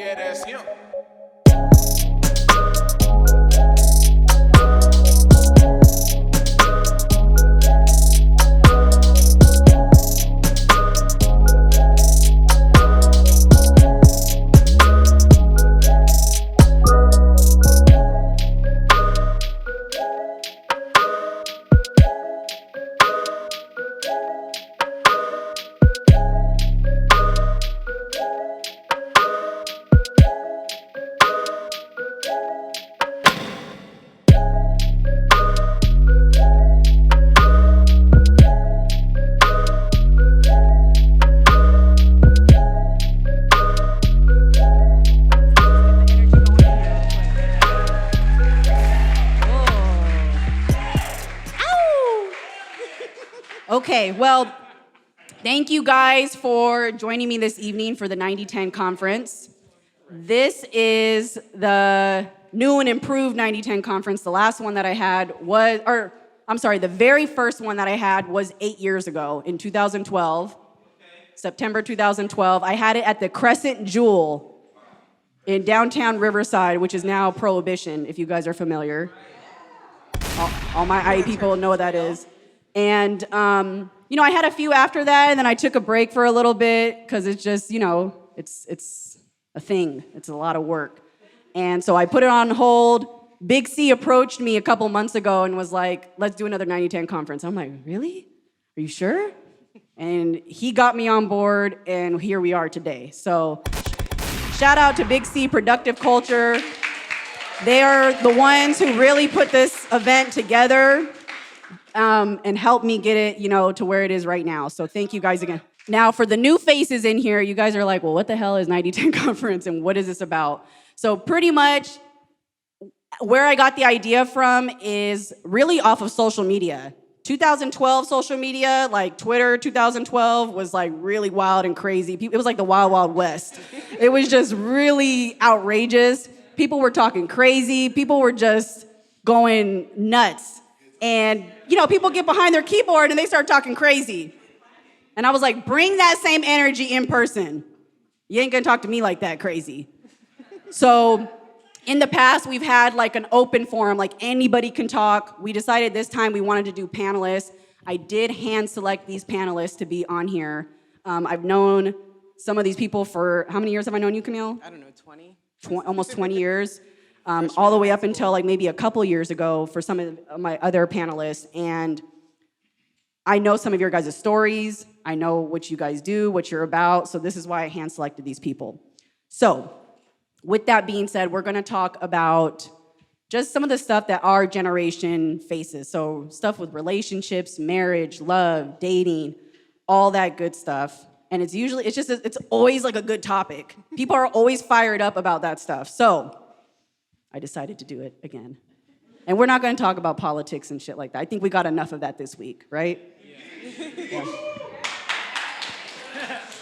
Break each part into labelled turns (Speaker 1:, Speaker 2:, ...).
Speaker 1: Yeah, that's him.
Speaker 2: Okay, well, thank you guys for joining me this evening for the 9010 conference. This is the new and improved 9010 conference. The last one that I had was, the very first one that I had was 8 years ago in 2012, September 2012. I had it at the Crescent Jewel in downtown Riverside, which is now Prohibition, if you guys are familiar. All my IE people know what that is. And, I had a few after that, and then I took a break for a little bit because it's just, it's a thing. It's a lot of work. And so I put it on hold. Big C approached me a couple months ago and was like, let's do another 9010 conference. I'm like, really? Are you sure? And he got me on board, and here we are today. So shout out to Big C Productive Culture. They are the ones who really put this event together. And help me get it, to where it is right now. So thank you guys again. Now, for the new faces in here, you guys are like, well, what the hell is 9010 Conference and what is this about? So pretty much where I got the idea from is really off of social media. 2012 social media, like Twitter 2012 was like really wild and crazy. It was like the Wild Wild West. It was just really outrageous. People were talking crazy. People were just going nuts. And, people get behind their keyboard and they start talking crazy. And I was like, bring that same energy in person. You ain't gonna talk to me like that crazy. So in the past, we've had like an open forum, like anybody can talk. We decided this time we wanted to do panelists. I did hand select these panelists to be on here. I've known some of these people for, how many years have I known you, Camille?
Speaker 3: I don't know, 20?
Speaker 2: Almost 20 years. All the way up until like maybe a couple years ago for some of my other panelists. And I know some of your guys' stories. I know what you guys do, what you're about. So this is why I hand selected these people. So with that being said, we're gonna talk about just some of the stuff that our generation faces. So stuff with relationships, marriage, love, dating, all that good stuff. And it's always like a good topic. People are always fired up about that stuff. So I decided to do it again. And we're not going to talk about politics and shit like that. I think we got enough of that this week, right? Yeah.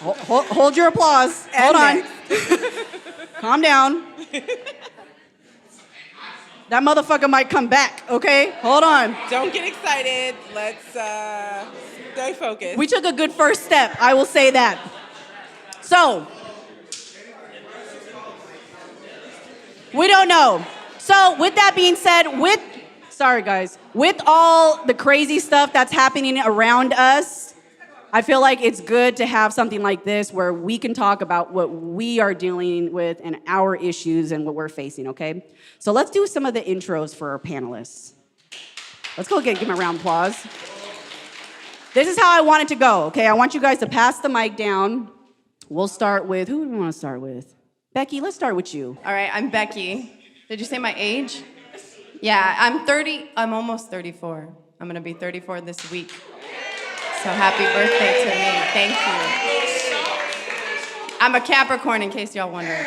Speaker 2: Hold your applause. Hold on. Calm down. That motherfucker might come back, okay? Hold on.
Speaker 3: Don't get excited. Let's stay focused.
Speaker 2: We took a good first step, I will say that. So, we don't know. So with that being said, with all the crazy stuff that's happening around us, I feel like it's good to have something like this where we can talk about what we are dealing with and our issues and what we're facing, okay? So let's do some of the intros for our panelists. Let's go give them a round of applause. This is how I want it to go, okay? I want you guys to pass the mic down. We'll start with, who do we want to start with? Becky, let's start with you.
Speaker 4: All right, I'm Becky. Did you say my age? Yeah, I'm 30. I'm almost 34. I'm going to be 34 this week. So happy birthday to me. Thank you. I'm a Capricorn, in case y'all wondered.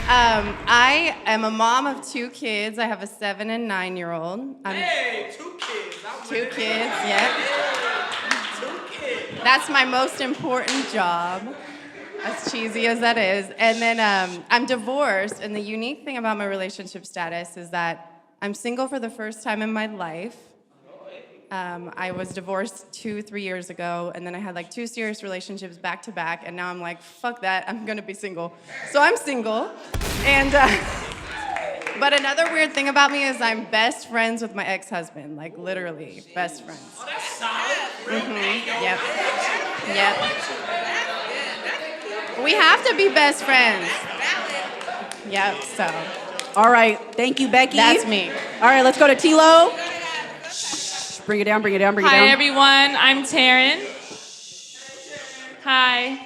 Speaker 4: I am a mom of 2 kids. I have a 7 and 9-year-old.
Speaker 1: Hey, 2 kids.
Speaker 4: 2 kids, yeah.
Speaker 1: 2 kids.
Speaker 4: That's my most important job, as cheesy as that is. And then I'm divorced, and the unique thing about my relationship status is that I'm single for the first time in my life. I was divorced 3 years ago, and then I had like 2 serious relationships back to back, and now I'm like, fuck that, I'm gonna be single. So I'm single, and but another weird thing about me is I'm best friends with my ex-husband, like literally best friends.
Speaker 1: Oh, that's solid.
Speaker 4: Yep. We have to be best friends. Yep, so.
Speaker 2: All right, thank you, Becky.
Speaker 4: That's me.
Speaker 2: All right, let's go to Tilo. Shh, bring it down, bring it down, bring it down.
Speaker 5: Hi, everyone. I'm Taryn. Hi.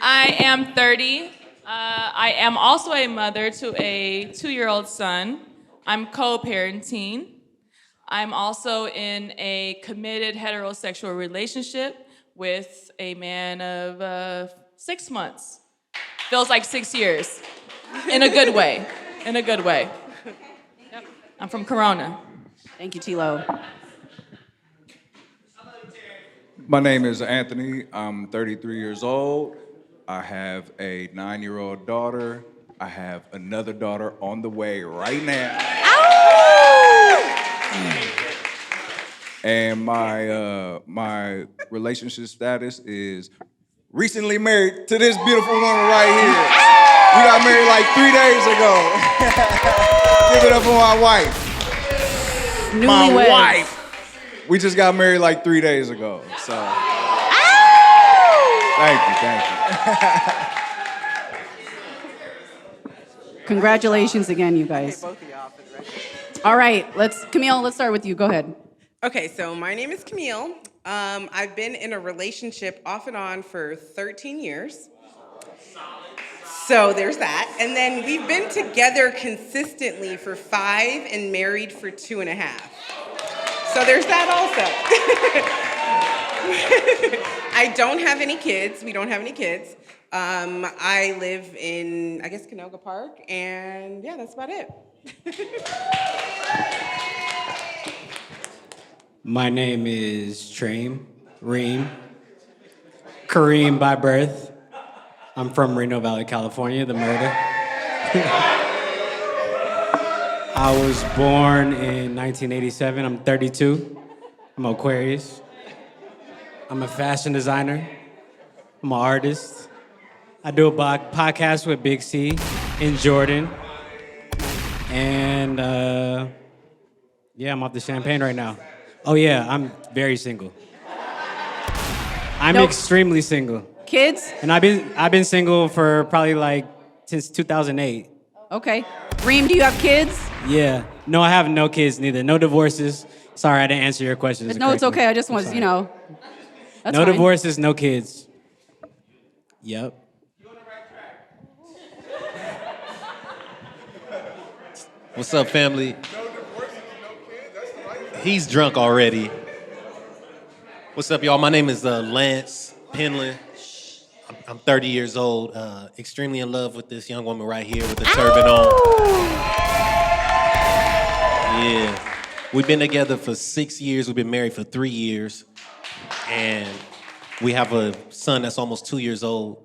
Speaker 5: I am 30. I am also a mother to a 2-year-old son. I'm co-parenting. I'm also in a committed heterosexual relationship with a man of 6 months. Feels like 6 years. In a good way. In a good way. Yep. I'm from Corona.
Speaker 2: Thank you, Tilo.
Speaker 6: My name is Anthony. I'm 33 years old. I have a 9-year-old daughter. I have another daughter on the way right now. And my relationship status is recently married to this beautiful woman right here. We got married like 3 days ago. Give it up for my wife. My
Speaker 2: Newlyweds.
Speaker 6: wife. We just got married like 3 days ago. So. Thank you.
Speaker 2: Congratulations again, you guys.
Speaker 3: Both of y'all for the record.
Speaker 2: All right, Camille, let's start with you. Go ahead.
Speaker 3: Okay, so my name is Camille. I've been in a relationship off and on for 13 years. So there's that. And then we've been together consistently for 5 and married for 2.5. So there's that also. I don't have any kids. We don't have any kids. I live in, I guess, Canoga Park, and yeah, that's about it.
Speaker 7: My name is Treem Kareem by birth. I'm from Reno Valley, California, the murder. I was born in 1987. I'm 32. I'm Aquarius. I'm a fashion designer. I'm an artist. I do a podcast with Big C in Jordan. And yeah, I'm off the champagne right now. Oh yeah, I'm very single. I'm extremely single.
Speaker 2: Kids?
Speaker 7: And I've been single for probably like since 2008.
Speaker 2: Okay. Reem, do you have kids?
Speaker 7: Yeah. No, I have no kids neither. No divorces. Sorry, I didn't answer your questions.
Speaker 2: No, it's okay. I just want,
Speaker 7: sorry.
Speaker 2: you know. That's
Speaker 7: no
Speaker 2: fine.
Speaker 7: divorces, no kids. Yep.
Speaker 8: What's up, family? He's drunk already. What's up, y'all? My name is Lance Penland. I'm 30 years old. Extremely in love with this young woman right here with the turban on. Yeah. We've been together for 6 years. We've been married for 3 years. And we have a son that's almost 2 years old.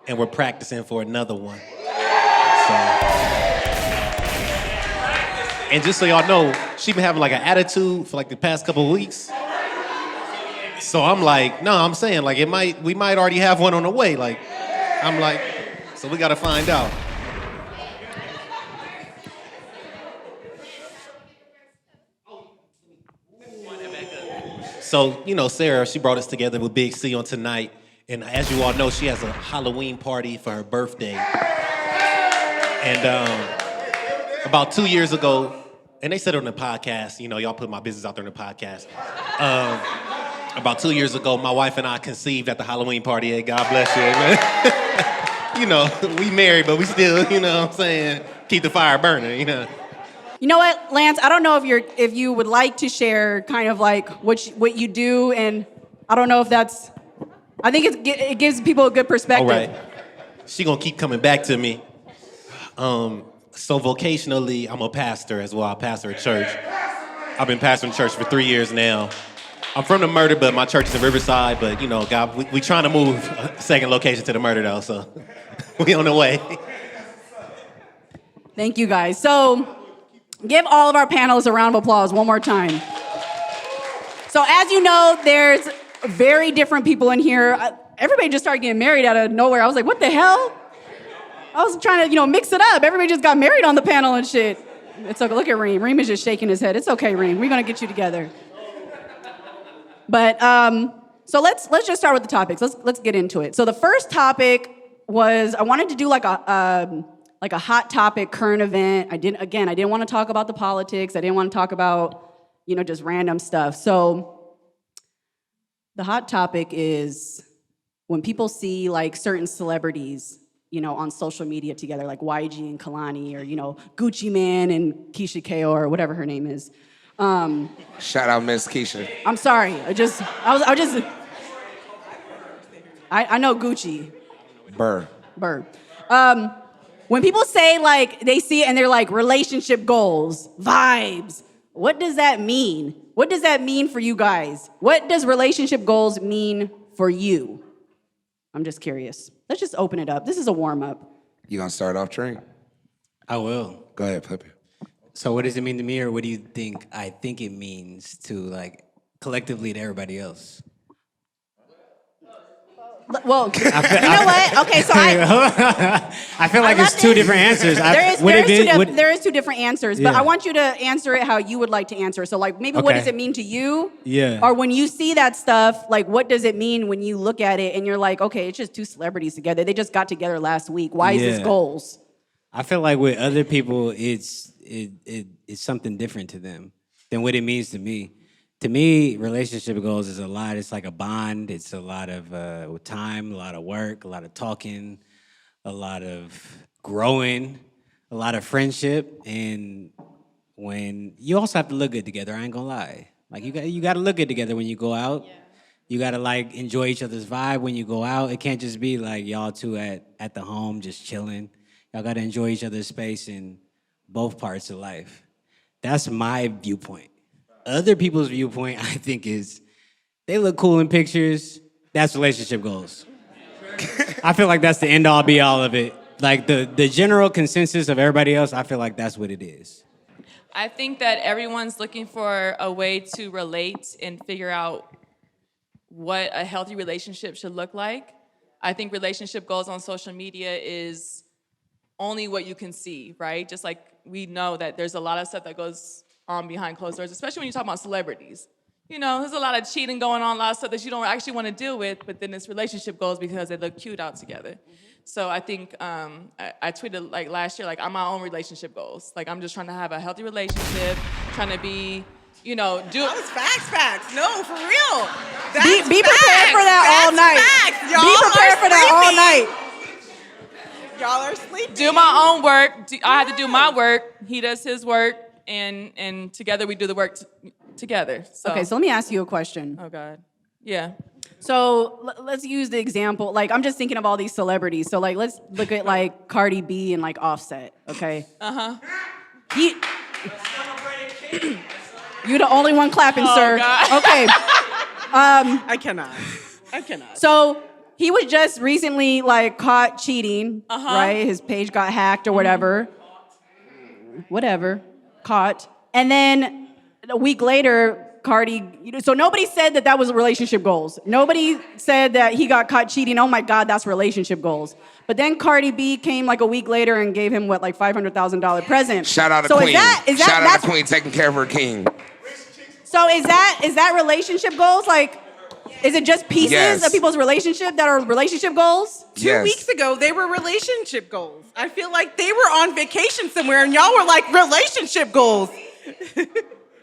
Speaker 8: And we're practicing for another one. So. And just so y'all know, she been having like an attitude for like the past couple of weeks. So I'm like, no, I'm saying like we might already have one on the way. Like, I'm like, so we gotta find out. So, you know, Sarah, she brought us together with Big C on tonight. And as you all know, she has a Halloween party for her birthday. And about 2 years ago, and they said it on the podcast, you know, y'all put my business out there on the podcast. About 2 years ago, my wife and I conceived at the Halloween party. Hey, God bless you, amen. You know, we married, but we still, you know what I'm saying, keep the fire burning, you know.
Speaker 2: You know what, Lance? I don't know if you would like to share kind of like what you do, and I don't know if that's. I think it gives people a good perspective.
Speaker 8: All right, she gonna keep coming back to me. So vocationally, I'm a pastor as well. I pastor a church. I've been pastoring church for 3 years now. I'm from the murder, but my church is in Riverside. But you know, God, we trying to move a second location to the murder though, so we on the way.
Speaker 2: Thank you guys. So give all of our panelists a round of applause one more time. So as you know, there's very different people in here. Everybody just started getting married out of nowhere. I was like, what the hell? I was trying to, mix it up. Everybody just got married on the panel and shit. It's okay. Look at Reem. Reem is just shaking his head. It's okay, Reem. We're gonna get you together. But so let's just start with the topics. Let's get into it. So the first topic was I wanted to do like a hot topic current event. I didn't want to talk about the politics. I didn't want to talk about just random stuff. So the hot topic is when people see like certain celebrities, on social media together, like YG and Kalani, or Gucci Man and Keisha Ko, or whatever her name is.
Speaker 9: Shout out Miss Keisha.
Speaker 2: I'm sorry. I know Gucci.
Speaker 9: Burr.
Speaker 2: When people say like they see it and they're like relationship goals, vibes, what does that mean? What does that mean for you guys? What does relationship goals mean for you? I'm just curious. Let's just open it up. This is a warm up.
Speaker 9: You gonna start off, Treem?
Speaker 7: I will.
Speaker 9: Go ahead, flip it.
Speaker 7: So what does it mean to me, or what do you think I think it means to like collectively to everybody else?
Speaker 2: Well, you know what? Okay, so
Speaker 7: I feel like it's two different answers.
Speaker 2: There is two different answers, but
Speaker 7: Yeah.
Speaker 2: I want you to answer it how you would like to answer. So like maybe what
Speaker 7: Okay.
Speaker 2: does it mean to you?
Speaker 7: Yeah.
Speaker 2: Or when you see that stuff, like what does it mean when you look at it and you're like, okay, it's just two celebrities together. They just got together last week. Why is this
Speaker 7: Yeah.
Speaker 2: goals?
Speaker 7: I feel like with other people, it's something different to them than what it means to me. To me, relationship goals is a lot. It's like a bond. It's a lot of time, a lot of work, a lot of talking, a lot of growing, a lot of friendship. And when you also have to look good together, I ain't gonna lie. Like you got to look good together when you go out. Yeah. You got to like enjoy each other's vibe when you go out. It can't just be like y'all two at the home just chilling. Y'all got to enjoy each other's space in both parts of life. That's my viewpoint. Other people's viewpoint, I think, is they look cool in pictures. That's relationship goals. I feel like that's the end all be all of it. Like the general consensus of everybody else, I feel like that's what it is.
Speaker 5: I think that everyone's looking for a way to relate and figure out what a healthy relationship should look like. I think relationship goals on social media is only what you can see, right? Just like we know that there's a lot of stuff that goes on behind closed doors, especially when you talk about celebrities. There's a lot of cheating going on, a lot of stuff that you don't actually want to deal with, but then it's relationship goals because they look cute out together. Mm-hmm. So I think I tweeted like last year, like I'm my own relationship goals. Like I'm just trying to have a healthy relationship, trying to be, do
Speaker 3: That was facts. No, for real.
Speaker 2: Be prepared for that all night.
Speaker 3: Facts. Y'all
Speaker 2: Be prepared for that all night.
Speaker 3: Y'all are sleeping.
Speaker 5: do my own work. I have to do my work. He does his work, and together we do the work together. So.
Speaker 2: Okay, so let me ask you a question.
Speaker 5: Oh God. Yeah.
Speaker 2: So let's use the example. Like I'm just thinking of all these celebrities. So like let's look at like Cardi B and like Offset. Okay. You're the only one clapping, sir.
Speaker 5: God.
Speaker 2: Okay.
Speaker 3: I cannot.
Speaker 2: So he was just recently like caught cheating, right? His page got hacked or whatever. Caught. And then a week later, Cardi, so nobody said that was relationship goals. Nobody said that he got caught cheating. Oh my God, that's relationship goals. But then Cardi B came like a week later and gave him like $500,000 present.
Speaker 9: Shout out to
Speaker 2: so
Speaker 9: Queen. Shout out
Speaker 2: that's,
Speaker 9: to Queen taking care of her king.
Speaker 2: So is that relationship goals? Like, is it just pieces of people's relationship that are relationship goals?
Speaker 3: 2 weeks ago, they were relationship goals. I feel like they were on vacation somewhere and y'all were like, relationship goals.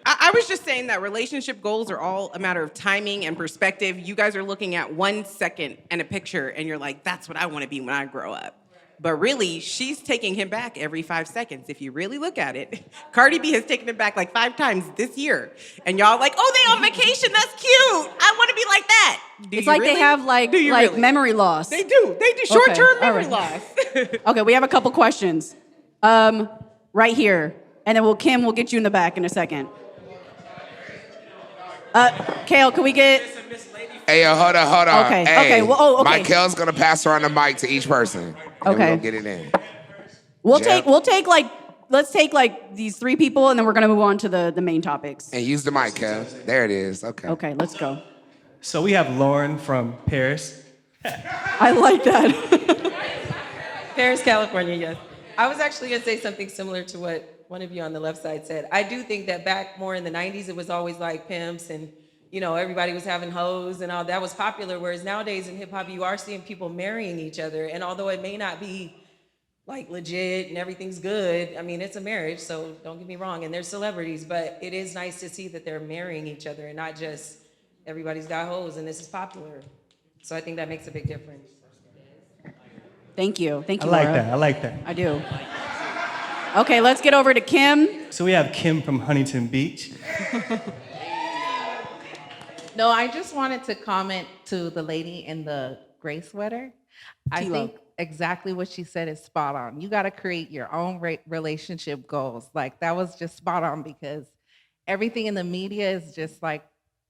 Speaker 3: I was just saying that relationship goals are all a matter of timing and perspective. You guys are looking at 1 second and a picture and you're like, that's what I want to be when I grow up. But really, she's taking him back every 5 seconds. If you really look at it, Cardi B has taken him back like 5 times this year. And y'all like, oh, they on vacation, that's cute. I want to be like that.
Speaker 2: It's like they have like memory loss.
Speaker 3: They do short-term memory loss.
Speaker 2: Okay, we have a couple questions. Right here. And then Kim will get you in the back in a second. Kale, can we get...
Speaker 9: Hey, hold on.
Speaker 2: Okay,
Speaker 9: hey,
Speaker 2: okay. Well, okay.
Speaker 9: Michael's gonna pass around the mic to each person.
Speaker 2: Okay.
Speaker 9: We'll get it in.
Speaker 2: We'll
Speaker 9: Jeff?
Speaker 2: take like let's take like these 3 people, and then we're gonna move on to the main topics.
Speaker 9: And use the mic, Kev. There it is. Okay.
Speaker 2: Okay, let's go.
Speaker 10: So we have Lauren from Paris.
Speaker 2: I like that.
Speaker 11: Paris, California, yes. I was actually going to say something similar to what one of you on the left side said. I do think that back more in the 90s, it was always like pimps and, you know, everybody was having hoes and all that was popular. Whereas nowadays in hip hop, you are seeing people marrying each other. And although it may not be like legit and everything's good, I mean, it's a marriage, so don't get me wrong. And they're celebrities, but it is nice to see that they're marrying each other and not just everybody's got hoes and this is popular. So I think that makes a big difference.
Speaker 2: Thank you. Thank you,
Speaker 10: I like
Speaker 2: Laura.
Speaker 10: that. I like that.
Speaker 2: I do. Okay, let's get over to Kim.
Speaker 10: So we have Kim from Huntington Beach.
Speaker 12: No, I just wanted to comment to the lady in the gray sweater. I think exactly what she said is spot on. You got to create your own relationship goals. Like, that was just spot on, because everything in the media is just like,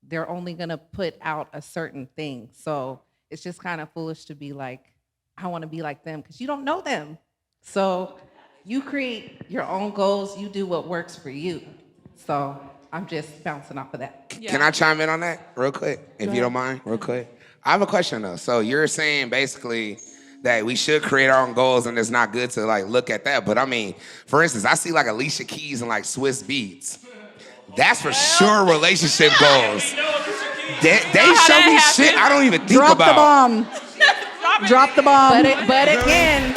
Speaker 12: they're only going to put out a certain thing. So it's just kind of foolish to be like, I want to be like them, because you don't know them. So you create your own goals. You do what works for you. So I'm just bouncing off of that.
Speaker 9: Yeah. Can I chime in on that real quick, if you don't mind, real quick? I have a question, though. So you're saying basically that we should create our own goals, and it's not good to like look at that. But I mean, for instance, I see like Alicia Keys and like Swiss Beats. That's for sure relationship goals. They show me shit I don't even think about.
Speaker 2: Drop the bomb. Drop the bomb.
Speaker 12: But again,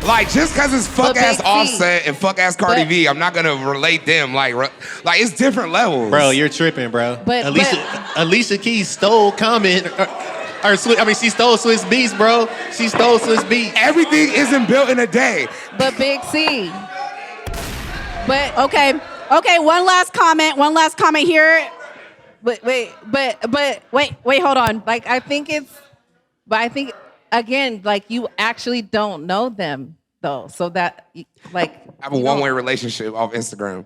Speaker 9: like, just because it's fuck-ass Offset and fuck-ass Cardi B, I'm not going to relate them. Like, it's different levels.
Speaker 8: Bro, you're tripping, bro. Alicia Keys stole Common. She stole Swiss Beats, bro. She stole Swiss Beats.
Speaker 9: Everything isn't built in a day.
Speaker 12: But Big C. But
Speaker 2: okay, one last comment here.
Speaker 12: But wait,
Speaker 2: hold on.
Speaker 12: Like, I think again, like, you actually don't know them though. So that, like,
Speaker 9: I have a one-way relationship off Instagram.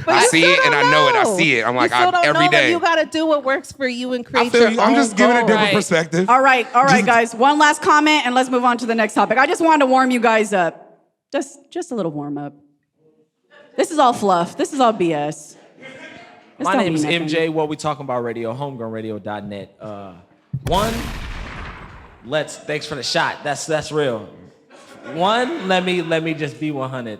Speaker 9: I see it and I know it. I see it. I'm like, every day.
Speaker 12: You gotta do what works for you and create
Speaker 9: I feel
Speaker 12: your
Speaker 9: you.
Speaker 12: own
Speaker 9: I'm just giving a different
Speaker 2: Right.
Speaker 9: perspective.
Speaker 2: All right, guys. One last comment, and let's move on to the next topic. I just wanted to warm you guys up. Just a little warm up. This is all fluff. This is all BS.
Speaker 13: My name is MJ. What we talking about radio? Homegrownradio.net. Thanks for the shot. That's real. Let me just be 100.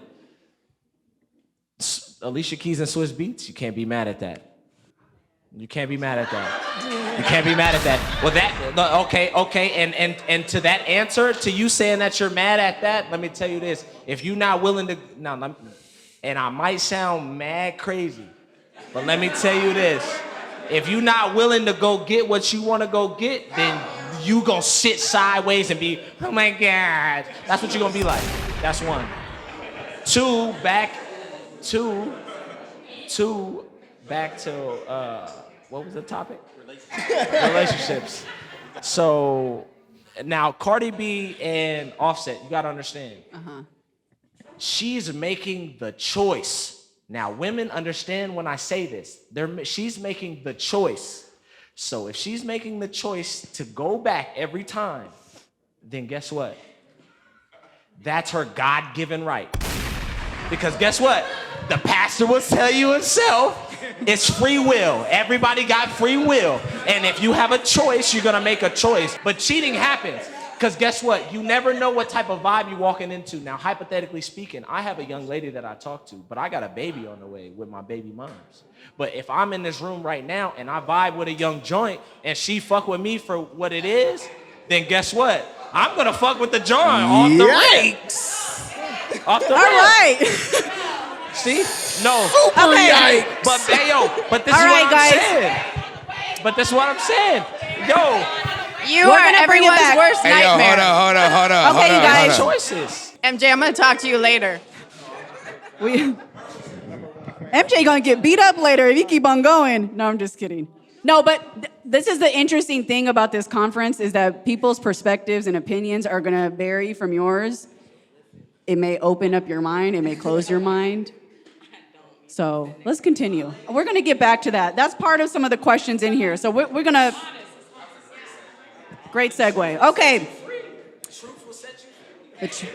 Speaker 13: Alicia Keys and Swiss Beats. You can't be mad at that. You can't be mad at that. Well, okay. And to that answer, to you saying that you're mad at that, let me tell you this: if you're not willing to, and I might sound mad crazy, but let me tell you this: if you're not willing to go get what you want to go get, then you gonna sit sideways and be, oh my God. That's what you're gonna be like. That's one. Two, back to what was the topic? Relationships. So now Cardi B and Offset, you gotta understand. She's making the choice. Now women understand when I say this. She's making the choice. So if she's making the choice to go back every time, then guess what? That's her God-given right. Because guess what? The pastor will tell you himself, it's free will. Everybody got free will. And if you have a choice, you're gonna make a choice. But cheating happens. Because guess what? You never know what type of vibe you're walking into. Now, hypothetically speaking, I have a young lady that I talk to, but I got a baby on the way with my baby moms. But if I'm in this room right now and I vibe with a young joint and she fuck with me for what it is, then guess what? I'm gonna fuck with the joint off the rip. Off the rip. All
Speaker 2: right.
Speaker 13: See? No.
Speaker 2: Okay.
Speaker 13: But hey, but this is what I'm saying. But this is what I'm saying. Yo.
Speaker 4: You are everyone's worst nightmare.
Speaker 9: Hold on.
Speaker 2: Okay, you guys.
Speaker 13: Choices.
Speaker 4: MJ, I'm gonna talk to you later.
Speaker 2: MJ gonna get beat up later if you keep on going. No, I'm just kidding. No, but this is the interesting thing about this conference is that people's perspectives and opinions are gonna vary from yours. It may open up your mind. It may close your mind. So let's continue. We're gonna get back to that. That's part of some of the questions in here. So we're gonna. Great segue. Okay. It's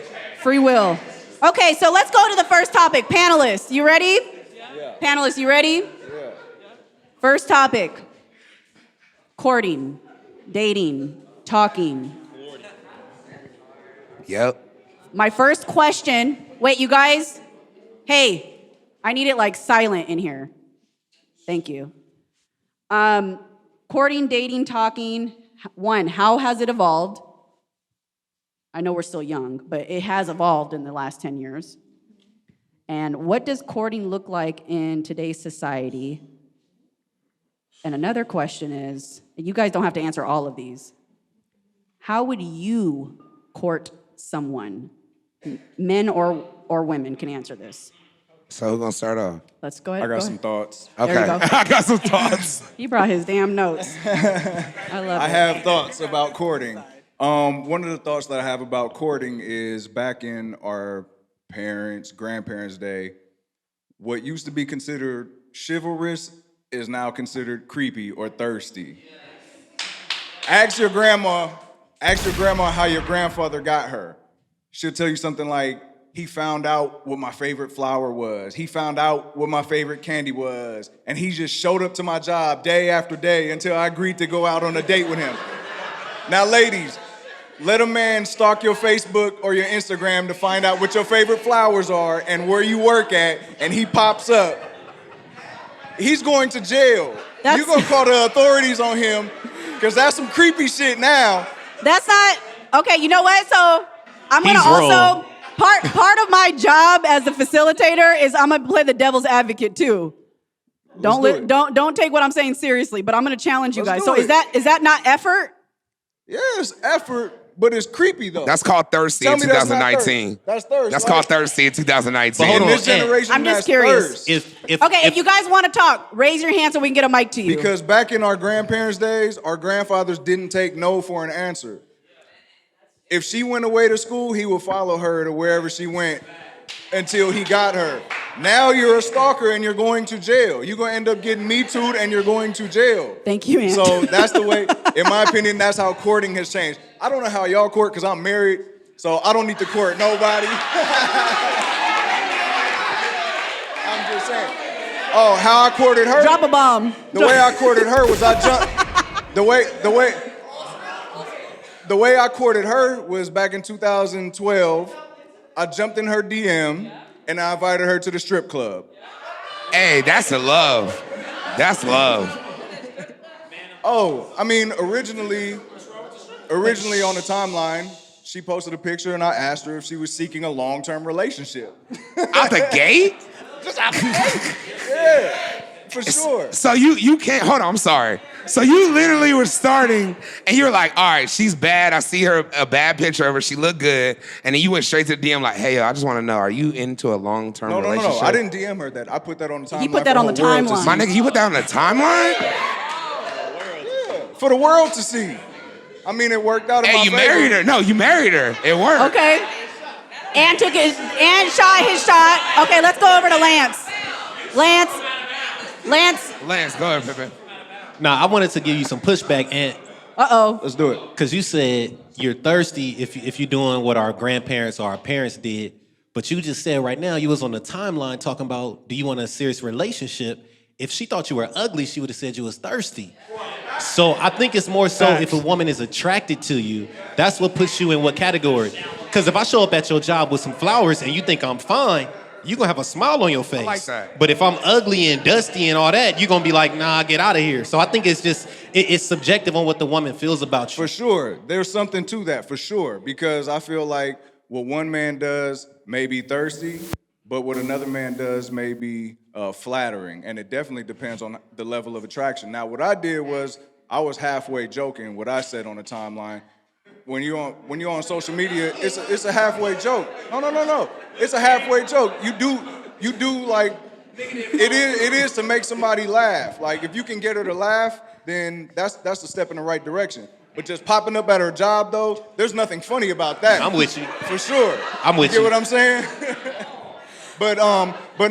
Speaker 2: free will. Okay, so let's go to the first topic. Panelists, you ready? Yeah. Panelists, you ready? Yeah. First topic. Courting, dating, talking.
Speaker 9: Yep.
Speaker 2: My first question, wait, you guys, hey, I need it like silent in here. Thank you. Courting, dating, talking. One, how has it evolved? I know we're still young, but it has evolved in the last 10 years. And what does courting look like in today's society? And another question is, you guys don't have to answer all of these. How would you court someone? Men or women can answer this.
Speaker 9: So who's gonna start off?
Speaker 2: Let's go ahead.
Speaker 6: I got some thoughts.
Speaker 9: Okay.
Speaker 2: There you go.
Speaker 9: I got some thoughts.
Speaker 2: He brought his damn notes. I love it.
Speaker 6: I have thoughts about courting. One of the thoughts that I have about courting is back in our parents, grandparents' day, what used to be considered chivalrous is now considered creepy or thirsty. Ask your grandma how your grandfather got her. She'll tell you something like, he found out what my favorite flower was. He found out what my favorite candy was. And he just showed up to my job day after day until I agreed to go out on a date with him. Now, ladies, let a man stalk your Facebook or your Instagram to find out what your favorite flowers are and where you work at, and he pops up. He's going to jail. You're going to call the authorities on him, because that's some creepy shit now.
Speaker 2: That's not, okay, you know what? So I'm going to also, part of my job as a facilitator is I'm going to play the devil's advocate too. Don't take what I'm saying seriously, but I'm going to challenge you guys. So is that not effort?
Speaker 6: Yeah, it's effort, but it's creepy though.
Speaker 9: That's called thirsty in 2019.
Speaker 6: That's thirst.
Speaker 9: That's called thirsty in 2019.
Speaker 8: But hold on,
Speaker 6: this generation,
Speaker 2: I'm just curious.
Speaker 8: If
Speaker 2: you guys want to talk, raise your hand so we can get a mic to you.
Speaker 6: Because back in our grandparents' days, our grandfathers didn't take no for an answer. If she went away to school, he would follow her to wherever she went until he got her. Now you're a stalker and you're going to jail. You're going to end up getting Me Too'd and you're going to jail.
Speaker 2: Thank you, Aunt.
Speaker 6: So that's the way, in my opinion, that's how courting has changed. I don't know how y'all court because I'm married, so I don't need to court nobody. I'm just saying. Oh, how I courted her?
Speaker 2: Drop a bomb.
Speaker 6: The way I courted her was I jumped. The way I courted her was back in 2012. I jumped in her DM and I invited her to the strip club.
Speaker 9: Hey, that's a love. That's love.
Speaker 6: Oh, I mean, originally on the timeline, she posted a picture and I asked her if she was seeking a long-term relationship.
Speaker 9: Out the gate?
Speaker 6: Just out the gate. Yeah, for sure.
Speaker 9: So you can't, hold on, I'm sorry. So you literally were starting and you were like, all right, she's bad. I see her, a bad picture of her. She looked good. And then you went straight to the DM like, hey, I just want to know, are you into a long-term relationship?
Speaker 6: No. I didn't DM her that. I put that on the timeline.
Speaker 2: He put that on the timeline.
Speaker 9: My nigga, you put that on the timeline?
Speaker 6: Yeah, for the world to see. I mean, it worked out in my favor.
Speaker 9: Married her. No, you married her. It worked.
Speaker 2: Okay. And shot his shot. Okay, let's go over to Lance.
Speaker 9: Lance, go ahead, Pippin.
Speaker 8: Now, I wanted to give you some pushback, and
Speaker 6: let's do it.
Speaker 8: Because you said you're thirsty if you're doing what our grandparents or our parents did, but you just said right now you was on the timeline talking about, do you want a serious relationship? If she thought you were ugly, she would have said you was thirsty. So I think it's more so if a woman is attracted to you, that's what puts you in what category. Because if I show up at your job with some flowers and you think I'm fine, you're going to have a smile on your face.
Speaker 9: I like that.
Speaker 8: But if I'm ugly and dusty and all that, you're going to be like, nah, get out of here. So I think it's just, it's subjective on what the woman feels about you.
Speaker 6: For sure. There's something to that, for sure. Because I feel like what one man does may be thirsty, but what another man does may be flattering. And it definitely depends on the level of attraction. Now, what I did was, I was halfway joking what I said on the timeline. When you're on social media, it's a halfway joke. No. It's a halfway joke. You do like it is to make somebody laugh. Like if you can get her to laugh, then that's a step in the right direction. But just popping up at her job though, there's nothing funny about that.
Speaker 8: I'm with you.
Speaker 6: For sure.
Speaker 8: I'm with you.
Speaker 6: Get what I'm saying? But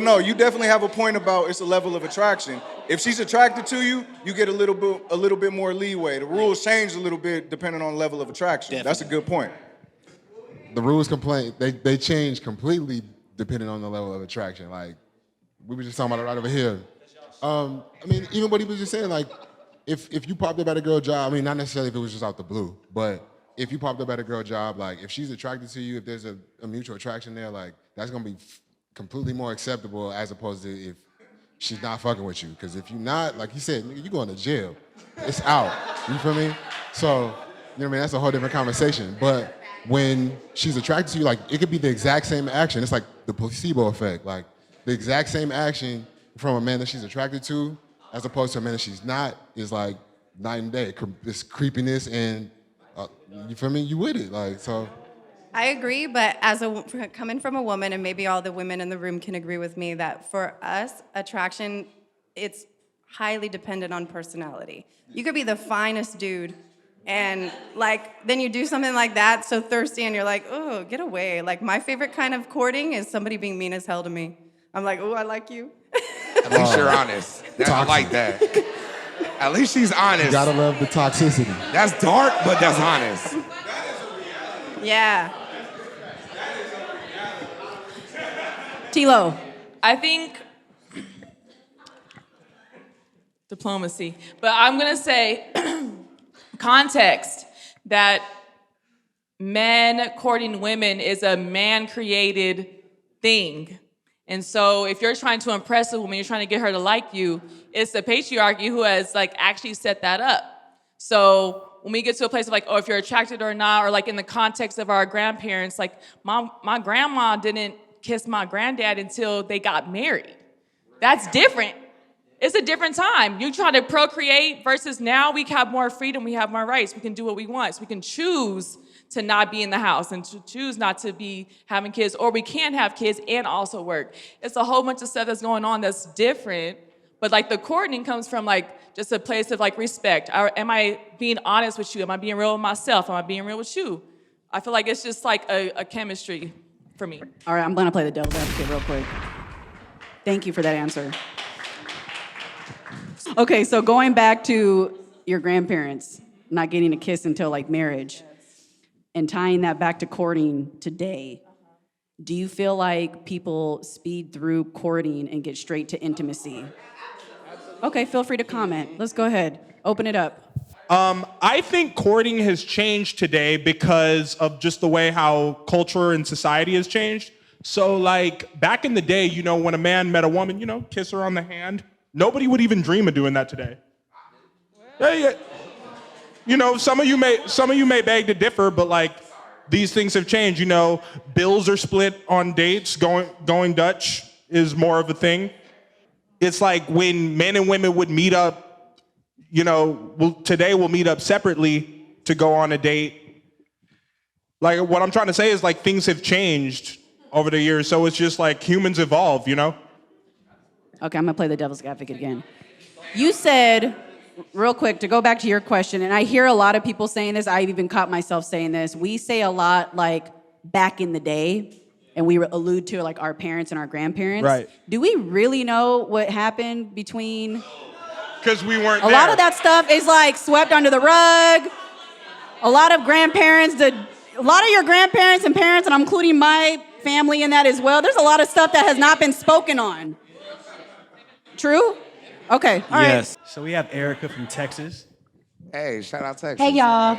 Speaker 6: no, you definitely have a point about it's a level of attraction. If she's attracted to you, you get a little bit more leeway. The rules change a little bit depending on the level of attraction. Definitely. That's a good point.
Speaker 14: the rules they change completely depending on the level of attraction. Like, we were just talking about it right over here. I mean, even what he was just saying, like, if you popped up at a girl job, I mean, not necessarily if it was just out the blue, but if you popped up at a girl job, like, if she's attracted to you, if there's a mutual attraction there, like, that's gonna be completely more acceptable as opposed to if she's not fucking with you. Because if you're not, like you said, nigga, you going to jail. It's out. You feel me? So, you know what I mean? That's a whole different conversation. But when she's attracted to you, like, it could be the exact same action. It's like the placebo effect. Like, the exact same action from a man that she's attracted to as opposed to a man that she's not is like night and day. This creepiness and, you feel me? You with it. Like, so.
Speaker 4: I agree, but coming from a woman, and maybe all the women in the room can agree with me, that for us, attraction, it's highly dependent on personality. You could be the finest dude, and like then you do something like that, so thirsty, and you're like, oh, get away. Like, my favorite kind of courting is somebody being mean as hell to me. I'm like, oh, I like you.
Speaker 9: At least you're honest. I like that. At least she's honest.
Speaker 14: You gotta love the toxicity.
Speaker 9: That's dark, but that's honest.
Speaker 4: Yeah.
Speaker 2: Tilo.
Speaker 5: I think diplomacy, but I'm gonna say context, that men courting women is a man-created thing. And so if you're trying to impress a woman, you're trying to get her to like you, it's the patriarchy who has like actually set that up. So when we get to a place of like, oh, if you're attracted or not, or like in the context of our grandparents, like my grandma didn't kiss my granddad until they got married. That's different. It's a different time. You try to procreate versus now we have more freedom, we have more rights, we can do what we want. So we can choose to not be in the house and to choose not to be having kids, or we can have kids and also work. It's a whole bunch of stuff that's going on that's different, but like the courting comes from like just a place of like respect. Am I being honest with you? Am I being real with myself? Am I being real with you? I feel like it's just like a chemistry for me.
Speaker 2: All right, I'm gonna play the devil's advocate real quick. Thank you for that answer. Okay, so going back to your grandparents not getting a kiss until like marriage, and tying that back to courting today, do you feel like people speed through courting and get straight to intimacy? Okay, feel free to comment. Let's go ahead. Open it up.
Speaker 15: I think courting has changed today because of just the way how culture and society has changed. So like back in the day, you know, when a man met a woman, you know, kiss her on the hand, nobody would even dream of doing that today. Yeah. You know, some of you may beg to differ, but like these things have changed. You know, bills are split on dates. Going Dutch is more of a thing. It's like when men and women would meet up, you know, today we'll meet up separately to go on a date. Like what I'm trying to say is like things have changed over the years, so it's just like humans evolve, you know?
Speaker 2: Okay, I'm gonna play the devil's advocate again. You said, real quick, to go back to your question, and I hear a lot of people saying this, I've even caught myself saying this, we say a lot like back in the day, and we allude to like our parents and our grandparents.
Speaker 15: Right.
Speaker 2: Do we really know what happened between?
Speaker 15: Because we weren't
Speaker 2: A lot of that stuff is like swept under the rug. A lot of your grandparents and parents, and I'm including my family in that as well, there's a lot of stuff that has not been spoken on. True? Okay, all right.
Speaker 10: Yes. So we have Erica from Texas.
Speaker 9: Hey, shout out Texas.
Speaker 16: Hey, y'all.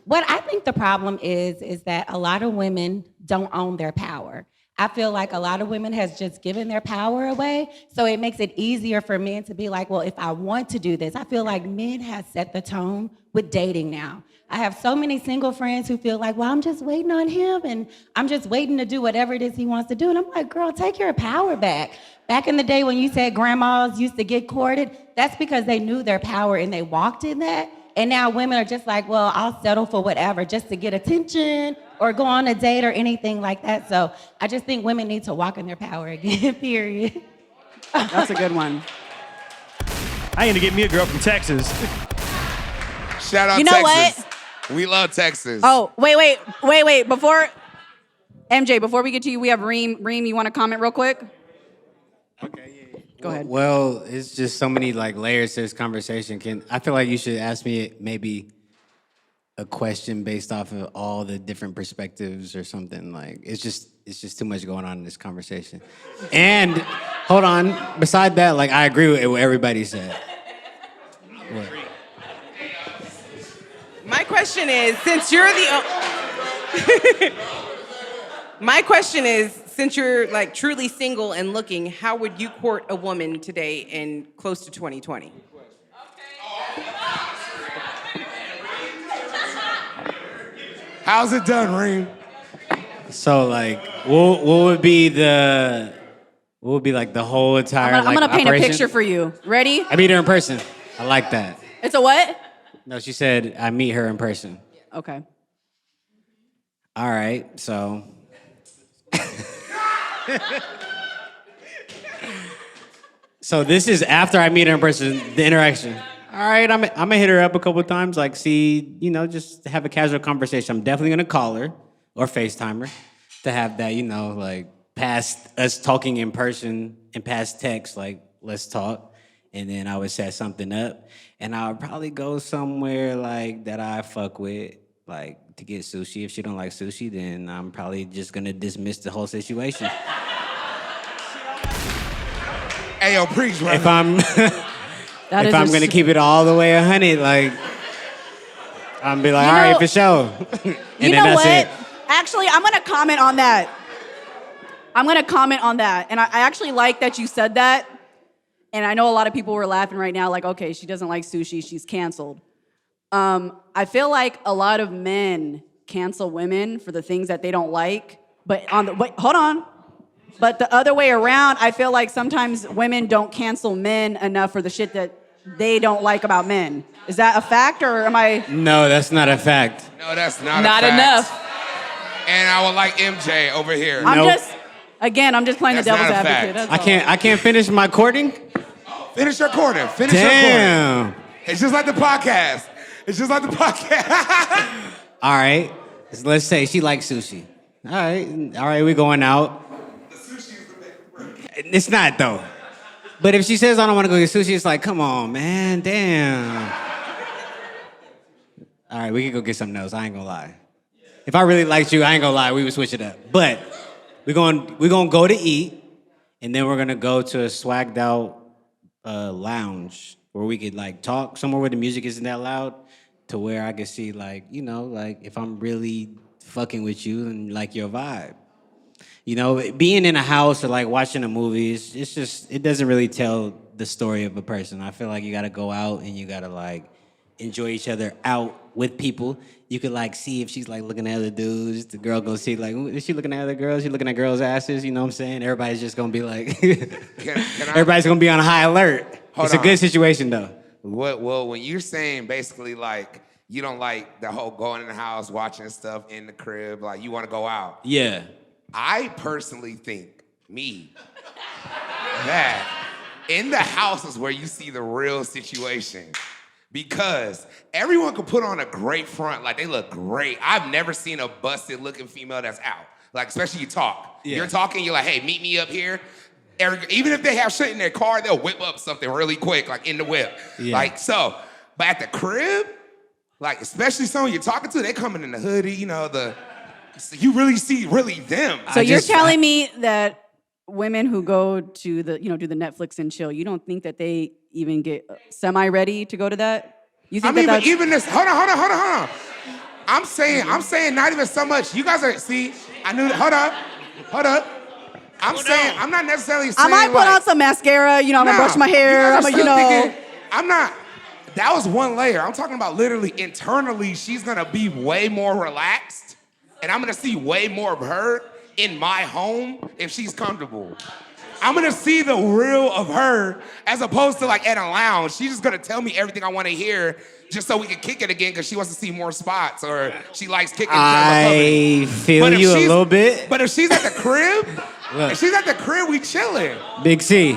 Speaker 16: What I think the problem is that a lot of women don't own their power. I feel like a lot of women has just given their power away, so it makes it easier for men to be like, well, if I want to do this, I feel like men have set the tone with dating now. I have so many single friends who feel like, well, I'm just waiting on him, and I'm just waiting to do whatever it is he wants to do. And I'm like, girl, take your power back. Back in the day when you said grandmas used to get courted, that's because they knew their power and they walked in that. And now women are just like, well, I'll settle for whatever just to get attention or go on a date or anything like that. So I just think women need to walk in their power again, period.
Speaker 2: That's a good one.
Speaker 10: I need to get me a girl from Texas.
Speaker 9: Shout out
Speaker 2: You know
Speaker 9: Texas. We love Texas.
Speaker 2: Oh, wait. Before we get to you, we have Reem. Reem, you want to comment real quick? Go ahead.
Speaker 7: Well, it's just so many like layers to this conversation. I feel like you should ask me maybe a question based off of all the different perspectives or something. Like it's just too much going on in this conversation. And hold on, beside that, like I agree with what everybody said. What?
Speaker 3: My question is, since you're my question is, since you're like truly single and looking, how would you court a woman today in close to 2020?
Speaker 9: How's it done, Reem?
Speaker 7: So like, what would be like the whole entire?
Speaker 2: I'm gonna paint
Speaker 7: operation?
Speaker 2: a picture for you. Ready?
Speaker 7: I meet her in person. I like that.
Speaker 2: It's a what?
Speaker 7: No, she said I meet her in person.
Speaker 2: Okay.
Speaker 7: All right, so. So this is after I meet her in person, the interaction. All right, I'm gonna hit her up a couple of times, like see, just have a casual conversation. I'm definitely gonna call her or FaceTime her to have that, like past us talking in person and past text, like let's talk. And then I would set something up, and I would probably go somewhere like that I fuck with, like to get sushi. If she don't like sushi, then I'm probably just gonna dismiss the whole situation.
Speaker 9: Hey, yo, preach, brother.
Speaker 7: If I'm gonna keep it all the way 100, like I'm be like, all right, for sure. And
Speaker 2: You
Speaker 7: then
Speaker 2: know
Speaker 7: that's
Speaker 2: what?
Speaker 7: it.
Speaker 2: Actually, I'm gonna comment on that. And I actually like that you said that. And I know a lot of people were laughing right now, like, okay, she doesn't like sushi, she's canceled. I feel like a lot of men cancel women for the things that they don't like, but hold on. But the other way around, I feel like sometimes women don't cancel men enough for the shit that they don't like about men. Is that a fact, or am I?
Speaker 7: No, that's not a fact.
Speaker 9: No, that's not a
Speaker 2: Not
Speaker 9: fact.
Speaker 2: enough.
Speaker 9: And I would like MJ over here.
Speaker 2: I'm just playing the
Speaker 9: That's
Speaker 2: devil's
Speaker 9: not a
Speaker 2: advocate.
Speaker 9: fact.
Speaker 2: That's all.
Speaker 7: I can't finish my courting?
Speaker 9: Finish your quarter. Finish
Speaker 7: Damn.
Speaker 9: your quarter. It's just like the podcast.
Speaker 7: All right, let's say she likes sushi. All right, we going out. It's not though. But if she says I don't want to go get sushi, it's like, come on, man, damn. All right, we can go get something else. I ain't gonna lie. If I really liked you, I ain't gonna lie, we would switch it up. But we're gonna go to eat, and then we're gonna go to a swagged out lounge where we could like talk somewhere where the music isn't that loud, to where I could see like, like if I'm really fucking with you and like your vibe. Being in a house or like watching a movie, it's just, it doesn't really tell the story of a person. I feel like you gotta go out and you gotta like enjoy each other out with people. You could like see if she's like looking at other dudes. The girl goes see like, is she looking at other girls? She looking at girls' asses, you know what I'm saying? Everybody's just gonna be like, everybody's gonna be on high alert. It's a good situation though.
Speaker 9: Well, when you're saying basically like, you don't like the whole going in the house, watching stuff in the crib, like you wanna go out.
Speaker 7: Yeah.
Speaker 9: I personally think, that in the house is where you see the real situation. Because everyone can put on a great front, like they look great. I've never seen a busted looking female that's out. Like, especially you talk.
Speaker 7: Yeah.
Speaker 9: You're talking, you're like, hey, meet me up here. Even if they have shit in their car, they'll whip up something really quick, like in the whip.
Speaker 7: Yeah.
Speaker 9: Like, so, but at the crib, like, especially someone you're talking to, they coming in the hoodie, so you really see them.
Speaker 2: So you're telling me that women who go to the, do the Netflix and chill, you don't think that they even get semi-ready to go to that? You think
Speaker 9: but even this, hold on. I'm saying not even so much. You guys are, hold up. I'm not necessarily saying
Speaker 2: I might put on some mascara, I'm gonna brush my hair,
Speaker 9: that was one layer. I'm talking about literally internally, she's gonna be way more relaxed, and I'm gonna see way more of her in my home if she's comfortable. I'm gonna see the real of her as opposed to like at a lounge. She's just gonna tell me everything I wanna hear just so we can kick it again because she wants to see more spots or she likes kicking.
Speaker 7: I feel you a little bit.
Speaker 9: But if she's at the crib, we chilling.
Speaker 7: Big C.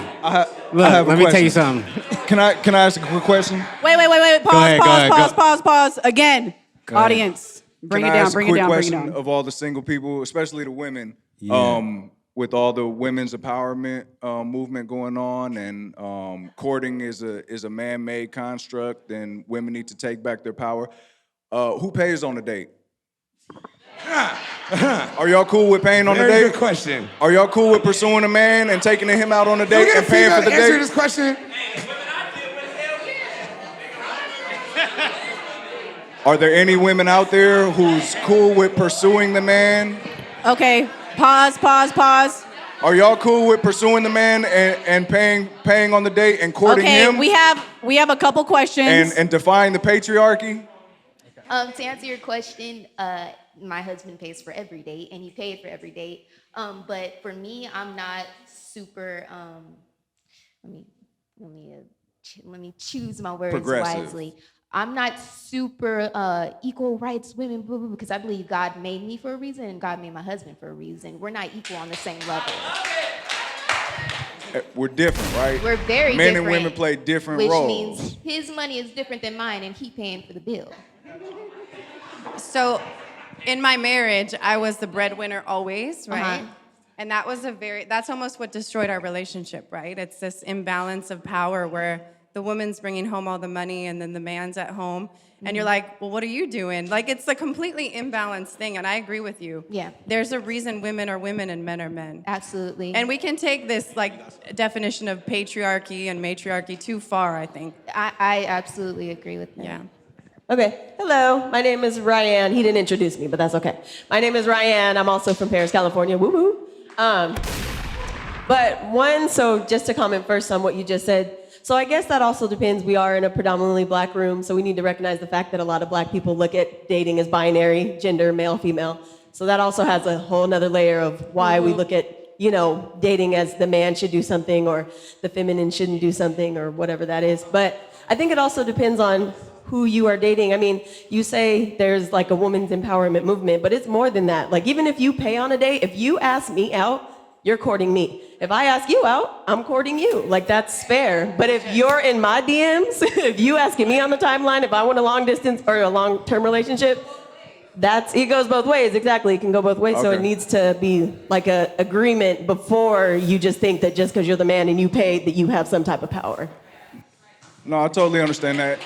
Speaker 7: Let me tell you something.
Speaker 6: Can I ask a quick question?
Speaker 2: Wait. Pause. Again, audience, bring it down.
Speaker 6: Quick question of all the single people, especially the women.
Speaker 7: Yeah.
Speaker 6: With all the women's empowerment movement going on, and courting is a man-made construct, and women need to take back their power. Who pays on the date? Are y'all cool with paying on the
Speaker 9: Very
Speaker 6: date?
Speaker 9: good question.
Speaker 6: Are y'all cool with pursuing a man and taking him out on a date and paying for the date?
Speaker 9: Answer this question.
Speaker 6: Are there any women out there who's cool with pursuing the man?
Speaker 2: Okay, pause.
Speaker 6: Are y'all cool with pursuing the man and paying on the date and courting him?
Speaker 2: We have a couple questions.
Speaker 6: And defying the patriarchy?
Speaker 17: To answer your question, my husband pays for every date, and he paid for every date. But for me, I'm not super. Let me choose my words wisely. I'm not super equal rights women, because I believe God made me for a reason, and God made my husband for a reason. We're not equal on the same level.
Speaker 6: We're different, right?
Speaker 17: We're very
Speaker 6: Men
Speaker 17: different.
Speaker 6: and women play different
Speaker 17: which
Speaker 6: roles.
Speaker 17: means his money is different than mine, and he paying for the bill.
Speaker 4: So, in my marriage, I was the breadwinner always, right?
Speaker 17: Uh-huh.
Speaker 4: And that was that's almost what destroyed our relationship, right? It's this imbalance of power where the woman's bringing home all the money and then the man's at home. And you're like, well, what are you doing? Like, it's a completely imbalanced thing, and I agree with you.
Speaker 17: Yeah.
Speaker 4: There's a reason women are women and men are men.
Speaker 17: Absolutely.
Speaker 4: And we can take this, like, definition of patriarchy and matriarchy too far, I think.
Speaker 17: I absolutely agree with that.
Speaker 4: Yeah.
Speaker 18: Okay, hello, my name is Ryan. He didn't introduce me, but that's okay. My name is Ryan. I'm also from Paris, California. Woo woo. So just to comment first on what you just said. So I guess that also depends. We are in a predominantly black room, so we need to recognize the fact that a lot of black people look at dating as binary, gender, male, female. So that also has a whole nother layer of why we look at, dating as the man should do something or the feminine shouldn't do something or whatever that is. But I think it also depends on who you are dating. I mean, you say there's like a women's empowerment movement, but it's more than that. Like, even if you pay on a date, if you ask me out, you're courting me. If I ask you out, I'm courting you. Like, that's fair. But if you're in my DMs, if you asking me on the timeline, if I want a long distance or a long-term relationship, it goes both ways. Exactly, it can go both ways. So it needs to be like a agreement before you just think that just because you're the man and you paid that you have some type of power.
Speaker 6: No, I totally understand that.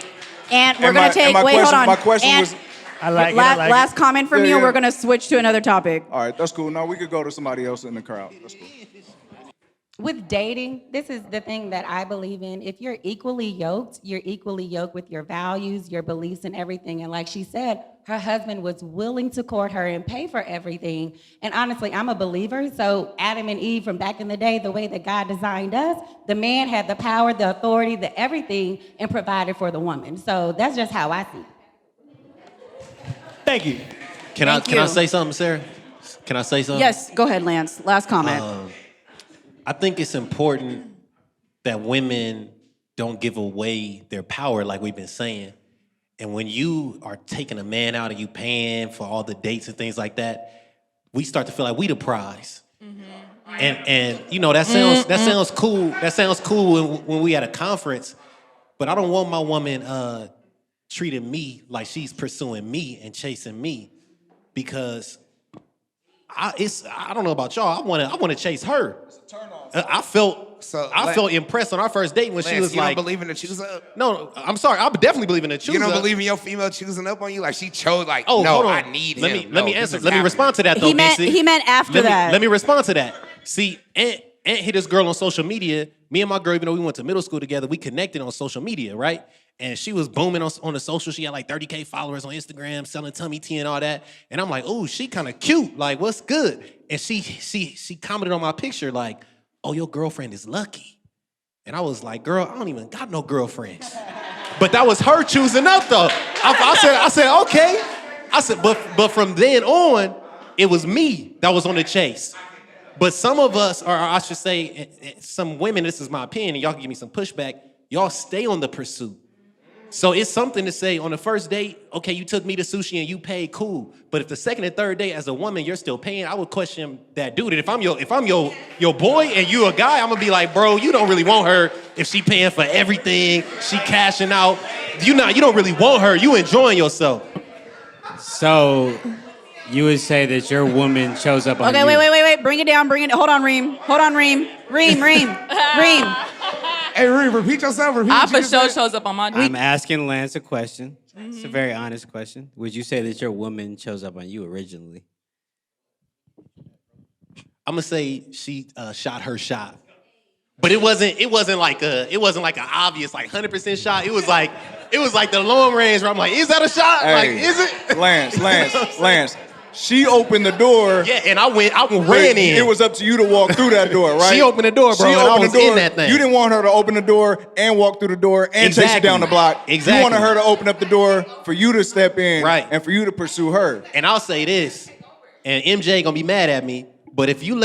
Speaker 2: And we're going to take, hold on.
Speaker 6: My question
Speaker 2: and
Speaker 6: was...
Speaker 2: Last comment from you,
Speaker 6: Yeah.
Speaker 2: we're going to switch to another topic.
Speaker 6: All right, that's cool. Now we could go to somebody else in the crowd. That's cool.
Speaker 16: With dating, this is the thing that I believe in. If you're equally yoked with your values, your beliefs, and everything. And like she said, her husband was willing to court her and pay for everything. And honestly, I'm a believer. So Adam and Eve from back in the day, the way that God designed us, the man had the power, the authority, the everything, and provided for the woman. So that's just how I see it.
Speaker 10: Thank you.
Speaker 8: Can I say something, Sarah? Can I say something?
Speaker 2: Yes, go ahead, Lance. Last comment.
Speaker 8: I think it's important that women don't give away their power like we've been saying. And when you are taking a man out and you paying for all the dates and things like that, we start to feel like we the prize. And that sounds cool. That sounds cool when we at a conference, but I don't want my woman treating me like she's pursuing me and chasing me, because I don't know about y'all. I want to chase her. I felt impressed on our first date when she was
Speaker 9: you
Speaker 8: like,
Speaker 9: don't believe in the choose up?
Speaker 8: No, I'm sorry. I definitely believe in the choose up.
Speaker 9: You don't believe in your female choosing up on you? Like, she chose, like,
Speaker 8: hold on.
Speaker 9: I need him.
Speaker 8: Let me answer. Let me respond to that, though,
Speaker 2: He meant after that.
Speaker 8: Let me respond to that. See, Aunt hit this girl on social media. Me and my girl, even though we went to middle school together, we connected on social media, right? And she was booming on the social. She had like 30K followers on Instagram, selling tummy tea and all that. And I'm like, oh, she kind of cute. Like, what's good? And she commented on my picture like, oh, your girlfriend is lucky. And I was like, girl, I don't even got no girlfriends. But that was her choosing up, though. I said, okay. I said, but from then on, it was me that was on the chase. But some of us, or I should say, some women, this is my opinion, and y'all can give me some pushback, y'all stay on the pursuit. So it's something to say on the first date, okay, you took me to sushi and you paid, cool. But if the second and third date as a woman you're still paying, I would question that dude. And if I'm your boy and you a guy, I'm gonna be like, bro, you don't really want her if she paying for everything, she cashing out. You don't really want her, you enjoying yourself.
Speaker 7: So you would say that your woman shows up on
Speaker 2: Okay,
Speaker 7: you.
Speaker 2: wait. Bring it down. Hold on, Reem. Reem.
Speaker 9: Hey, Reem, repeat yourself.
Speaker 5: I for sure shows up on my
Speaker 7: I'm asking Lance a question. It's a very honest question. Would you say that your woman chose up on you originally?
Speaker 8: I'm gonna say she shot her shot, but it wasn't like an obvious like 100% shot. It was like the long range where I'm like, is that a shot?
Speaker 6: Hey,
Speaker 8: like, is it?
Speaker 6: Lance. She opened the door.
Speaker 8: Yeah, and I ran in.
Speaker 6: It was up to you to walk through that door, right?
Speaker 8: She opened the door, bro, and I was in that thing.
Speaker 6: You didn't want her to open the door and walk through the door and chase you down the block.
Speaker 8: Exactly.
Speaker 6: You wanted her to open up the door for you to step in,
Speaker 8: right,
Speaker 6: and for you to pursue her.
Speaker 8: And I'll say this, and MJ gonna be mad at me, but if you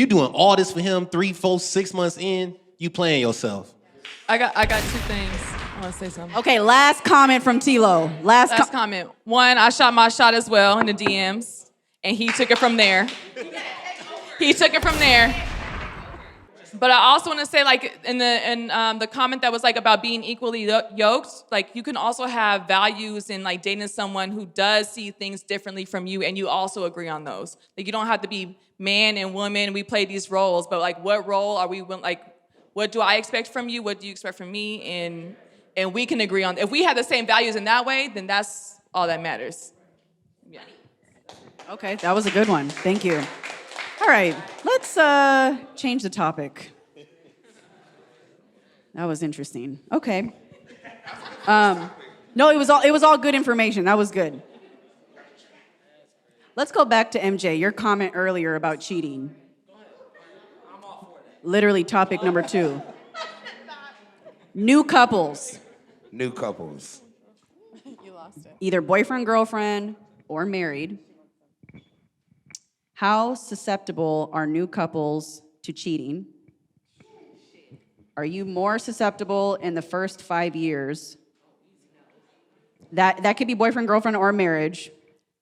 Speaker 8: doing all this for him 3, 4, 6 months in, you playing yourself.
Speaker 5: I got 2 things. I want to say something.
Speaker 2: Okay, last comment from Tilo. Last
Speaker 5: comment. One, I shot my shot as well in the DMs, and he took it from there. But I also want to say, like, in the comment that was like about being equally yoked, like you can also have values in like dating someone who does see things differently from you, and you also agree on those. Like you don't have to be man and woman. We play these roles, but like, what role are we like? What do I expect from you? What do you expect from me? And we can agree on. If we have the same values in that way, then that's all that matters. Yeah.
Speaker 2: Okay, that was a good one. Thank you. All right, let's change the topic. That was interesting. Okay. No, it was all good information. That was good. Let's go back to MJ. Your comment earlier about cheating. Literally topic number 2. New couples.
Speaker 9: New couples.
Speaker 5: You lost it.
Speaker 2: Either boyfriend, girlfriend, or married. How susceptible are new couples to cheating? Are you more susceptible in the first 5 years? That could be boyfriend, girlfriend, or marriage.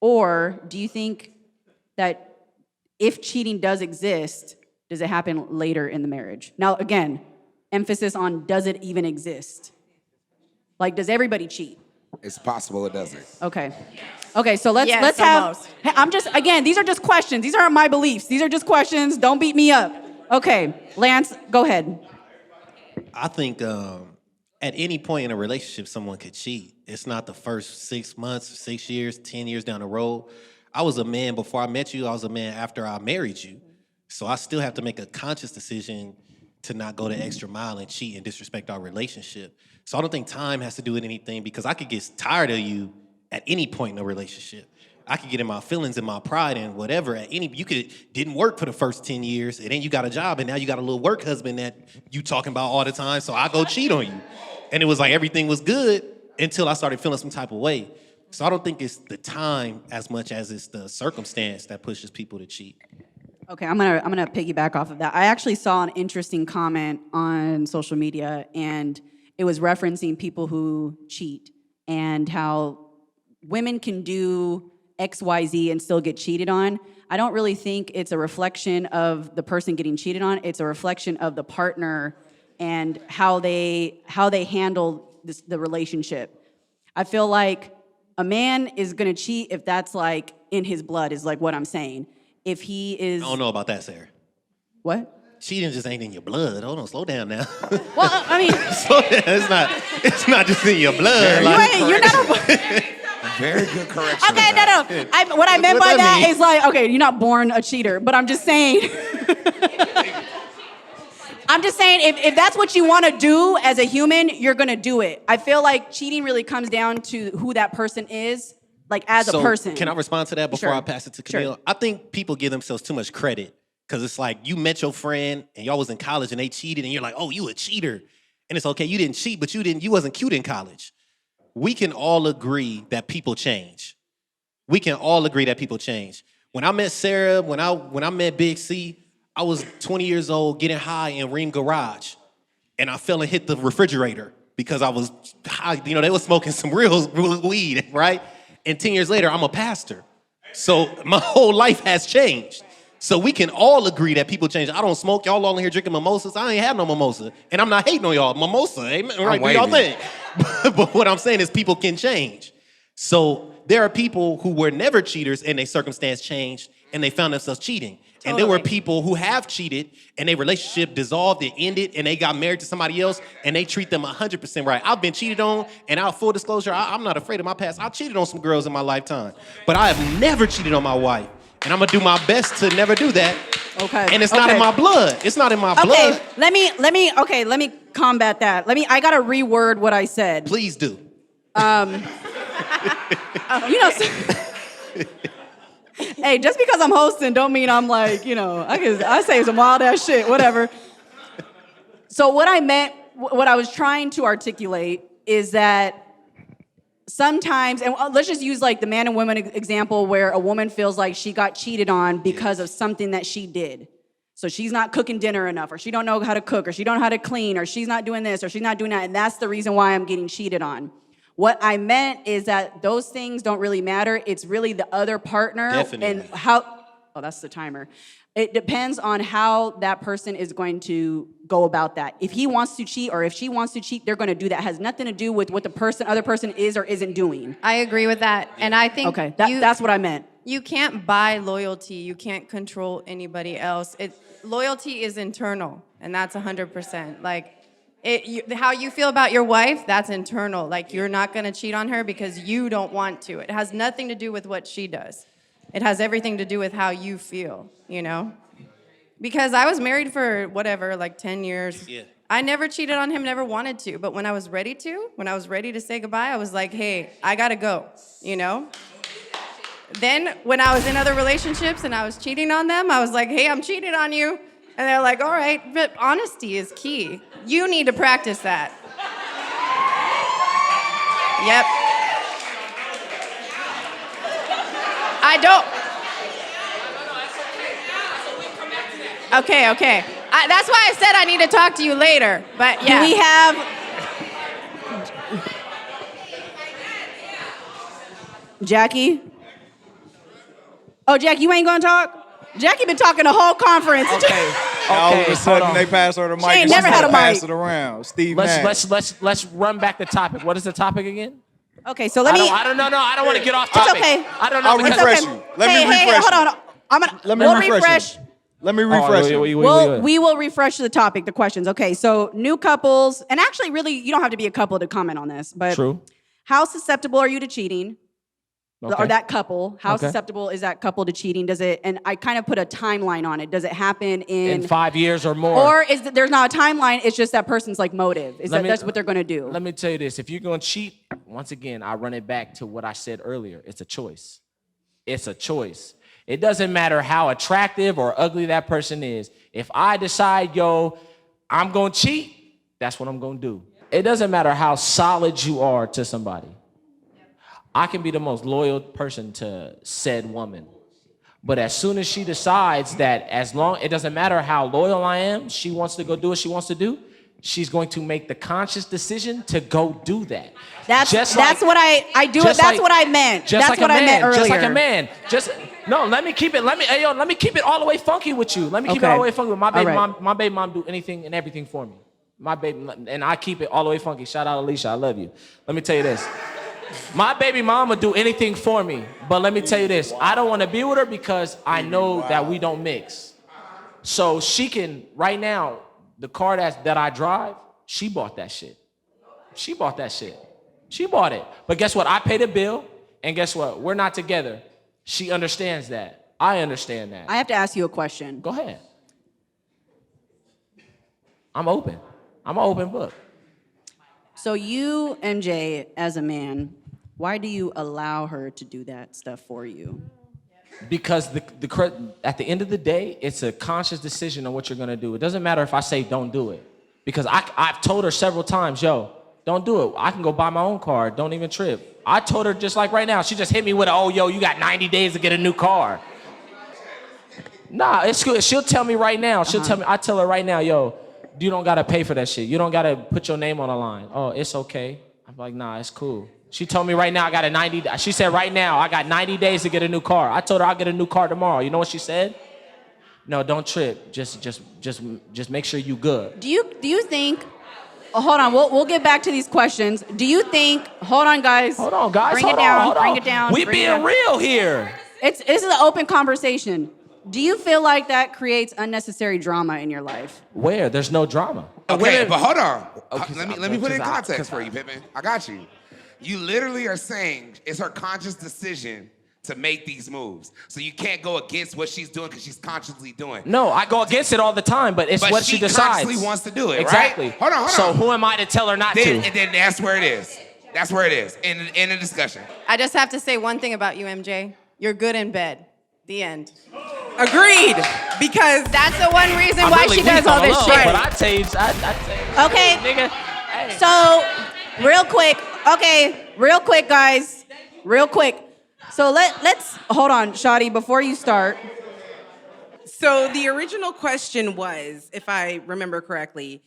Speaker 2: Or do you think that if cheating does exist, does it happen later in the marriage? Now, again, emphasis on does it even exist? Like, does everybody cheat?
Speaker 9: It's possible it doesn't.
Speaker 2: Okay, so let's have. I'm just, again, these are just questions. These aren't my beliefs. These are just questions. Don't beat me up. Okay, Lance, go ahead.
Speaker 8: I think at any point in a relationship, someone could cheat. It's not the first 6 months, 6 years, 10 years down the road. I was a man before I met you. I was a man after I married you. So I still have to make a conscious decision to not go the extra mile and cheat and disrespect our relationship. So I don't think time has to do with anything, because I could get tired of you at any point in a relationship. I could get in my feelings and my pride and whatever. Didn't work for the first 10 years, and then you got a job, and now you got a little work husband that you talking about all the time, so I go cheat on you. And it was like everything was good until I started feeling some type of way. So I don't think it's the time as much as it's the circumstance that pushes people to cheat.
Speaker 2: Okay, I'm gonna piggyback off of that. I actually saw an interesting comment on social media, and it was referencing people who cheat and how women can do XYZ and still get cheated on. I don't really think it's a reflection of the person getting cheated on. It's a reflection of the partner and how they handle the relationship. I feel like a man is gonna cheat if that's like in his blood, is like what I'm saying. If he is...
Speaker 8: I don't know about that, Sarah.
Speaker 2: What?
Speaker 8: Cheating just ain't in your blood. Hold on, slow down now.
Speaker 2: Well, I mean...
Speaker 8: Slow down. It's not just in your blood.
Speaker 2: You're not a...
Speaker 9: Very good correction.
Speaker 2: Okay, no. What I meant by that is like, okay, you're not born a cheater, but I'm just saying... I'm just saying, if that's what you want to do as a human, you're going to do it. I feel like cheating really comes down to who that person is, like as a person.
Speaker 8: Can I respond to that before I pass it to Camille?
Speaker 2: Sure.
Speaker 8: I think people give themselves too much credit, because it's like you met your friend and y'all was in college and they cheated and you're like, oh, you a cheater. And it's okay, you didn't cheat, but you wasn't cute in college. We can all agree that people change. We can all agree that people change. When I met Sarah, when I met Big C, I was 20 years old getting high in Ream Garage, and I fell and hit the refrigerator because I was high. You know, they were smoking some real weed, right? And 10 years later, I'm a pastor. So my whole life has changed. So we can all agree that people change. I don't smoke. Y'all all in here drinking mimosas. I ain't have no mimosa. And I'm not hating on y'all. Mimosa, amen? Right, do y'all think? But what I'm saying is people can change. So there are people who were never cheaters and their circumstance changed and they found themselves cheating. And there were people who have cheated and their relationship dissolved, it ended, and they got married to somebody else and they treat them 100% right. I've been cheated on, and out full disclosure, I'm not afraid of my past. I cheated on some girls in my lifetime, but I have never cheated on my wife. And I'm gonna do my best to never do that.
Speaker 2: Okay.
Speaker 8: And it's not in my blood. It's not in my blood.
Speaker 2: Let me combat that. I gotta reword what I said.
Speaker 8: Please do.
Speaker 2: Hey, just because I'm hosting don't mean I'm like, I say some wild ass shit, whatever. So what I was trying to articulate is that sometimes, and let's just use like the man and woman example where a woman feels like she got cheated on because of something that she did. So she's not cooking dinner enough, or she don't know how to cook, or she don't know how to clean, or she's not doing this, or she's not doing that, and that's the reason why I'm getting cheated on. What I meant is that those things don't really matter. It's really the other partner.
Speaker 8: Definitely.
Speaker 2: And oh, that's the timer. It depends on how that person is going to go about that. If he wants to cheat or if she wants to cheat, they're going to do that. It has nothing to do with what the other person is or isn't doing.
Speaker 4: I agree with that. And I think
Speaker 2: that's what I meant.
Speaker 4: You can't buy loyalty. You can't control anybody else. Loyalty is internal, and that's 100%. Like, how you feel about your wife, that's internal. Like, you're not going to cheat on her because you don't want to. It has nothing to do with what she does. It has everything to do with how you feel, Because I was married for, 10 years.
Speaker 8: Yeah.
Speaker 4: I never cheated on him, never wanted to. But when I was ready to say goodbye, I was like, hey, I got to go, Then when I was in other relationships and I was cheating on them, I was like, hey, I'm cheating on you. And they're like, all right, but honesty is key. You need to practice that. Yep. I don't. Okay. That's why I said I need to talk to you later. But yeah.
Speaker 2: Do we have... Jackie? Oh, Jackie, you ain't gonna talk? Jackie been talking the whole conference.
Speaker 6: Okay, all of a sudden they pass her the mic.
Speaker 2: She ain't never had a
Speaker 6: pass
Speaker 2: mic.
Speaker 6: it around. Steve Nash.
Speaker 13: Let's run back the topic. What is the topic again?
Speaker 2: Okay, so let me.
Speaker 13: I don't want to get off topic.
Speaker 2: It's okay.
Speaker 13: I don't know.
Speaker 6: I'll refresh you. Let me refresh you.
Speaker 2: Hold on. We'll refresh.
Speaker 6: Let me refresh you.
Speaker 2: We will refresh the topic, the questions. Okay, so new couples, and actually, really, you don't have to be a couple to comment on this, but
Speaker 13: True.
Speaker 2: How susceptible are you to cheating?
Speaker 13: Okay.
Speaker 2: Or that couple? How susceptible is that couple to cheating? Does it? And I kind of put a timeline on it. Does it happen in
Speaker 13: 5 years or more?
Speaker 2: Or is there's not a timeline? It's just that person's like motive. That's what they're going to do?
Speaker 13: Let me tell you this: if you're going to cheat, once again, I run it back to what I said earlier. It's a choice. It's a choice. It doesn't matter how attractive or ugly that person is. If I decide, I'm going to cheat, that's what I'm going to do. It doesn't matter how solid you are to somebody. I can be the most loyal person to said woman. But as soon as she decides that it doesn't matter how loyal I am, she wants to go do what she wants to do, she's going to make the conscious decision to go do that.
Speaker 2: That's what I do. That's what I meant. That's what I meant earlier.
Speaker 13: Just like a man. Let me keep it all the way funky with you. Let me keep it all the way funky with my baby mom. My baby mom do anything and everything for me. My baby, and I keep it all the way funky. Shout out Alicia, I love you. Let me tell you this. My baby mom would do anything for me, but let me tell you this. I don't want to be with her because I know that we don't mix. So she can, right now, the car that I drive, she bought that shit. She bought it. But guess what? I pay the bill, and guess what? We're not together. She understands that. I understand that.
Speaker 2: I have to ask you a question.
Speaker 13: Go ahead. I'm open. I'm an open book.
Speaker 2: So you, MJ, as a man, why do you allow her to do that stuff for you?
Speaker 13: Because at the end of the day, it's a conscious decision on what you're gonna do. It doesn't matter if I say don't do it. Because I've told her several times, don't do it. I can go buy my own car, don't even trip. I told her just like right now, she just hit me with you got 90 days to get a new car. Nah, it's good. She'll tell me right now, I tell her right now, you don't gotta pay for that shit. You don't gotta put your name on the line. Oh, it's okay. I'm like, nah, it's cool. She told me right now she said right now, I got 90 days to get a new car. I told her I'll get a new car tomorrow. You know what she said? No, don't trip. Just make sure you good.
Speaker 2: Do you think hold on. We'll get back to these questions. Do you think? Hold on, guys.
Speaker 13: Hold on, guys.
Speaker 2: Bring
Speaker 13: hold
Speaker 2: it down.
Speaker 13: On, hold
Speaker 2: bring
Speaker 13: on.
Speaker 2: it down.
Speaker 13: We
Speaker 2: bring it
Speaker 13: being
Speaker 2: down.
Speaker 13: real here.
Speaker 2: This is an open conversation. Do you feel like that creates unnecessary drama in your life?
Speaker 13: Where? There's no drama.
Speaker 9: Okay, but hold on.
Speaker 13: Okay,
Speaker 9: Let me put it in context for you, Pippin. I got you. You literally are saying it's her conscious decision to make these moves. So you can't go against what she's doing because she's consciously doing.
Speaker 13: No, I go against it all the time, but it's what she decides.
Speaker 9: Consciously wants to do it,
Speaker 13: exactly.
Speaker 9: right? Hold on.
Speaker 13: So who am I to tell her not to?
Speaker 9: And then that's where it is. That's where it is in the discussion.
Speaker 4: I just have to say one thing about you, MJ. You're good in bed. The end.
Speaker 3: Agreed. Because
Speaker 4: that's the one reason
Speaker 13: I'm
Speaker 4: why
Speaker 13: really
Speaker 4: she does
Speaker 13: weak
Speaker 4: all
Speaker 13: on
Speaker 4: this
Speaker 13: love,
Speaker 4: shit.
Speaker 13: But I tell you,
Speaker 2: Okay.
Speaker 13: nigga. Hey.
Speaker 2: So, real quick. Okay, real quick, guys. Real quick. So let's hold on, Shadi, before you start.
Speaker 3: So the original question was, if I remember correctly,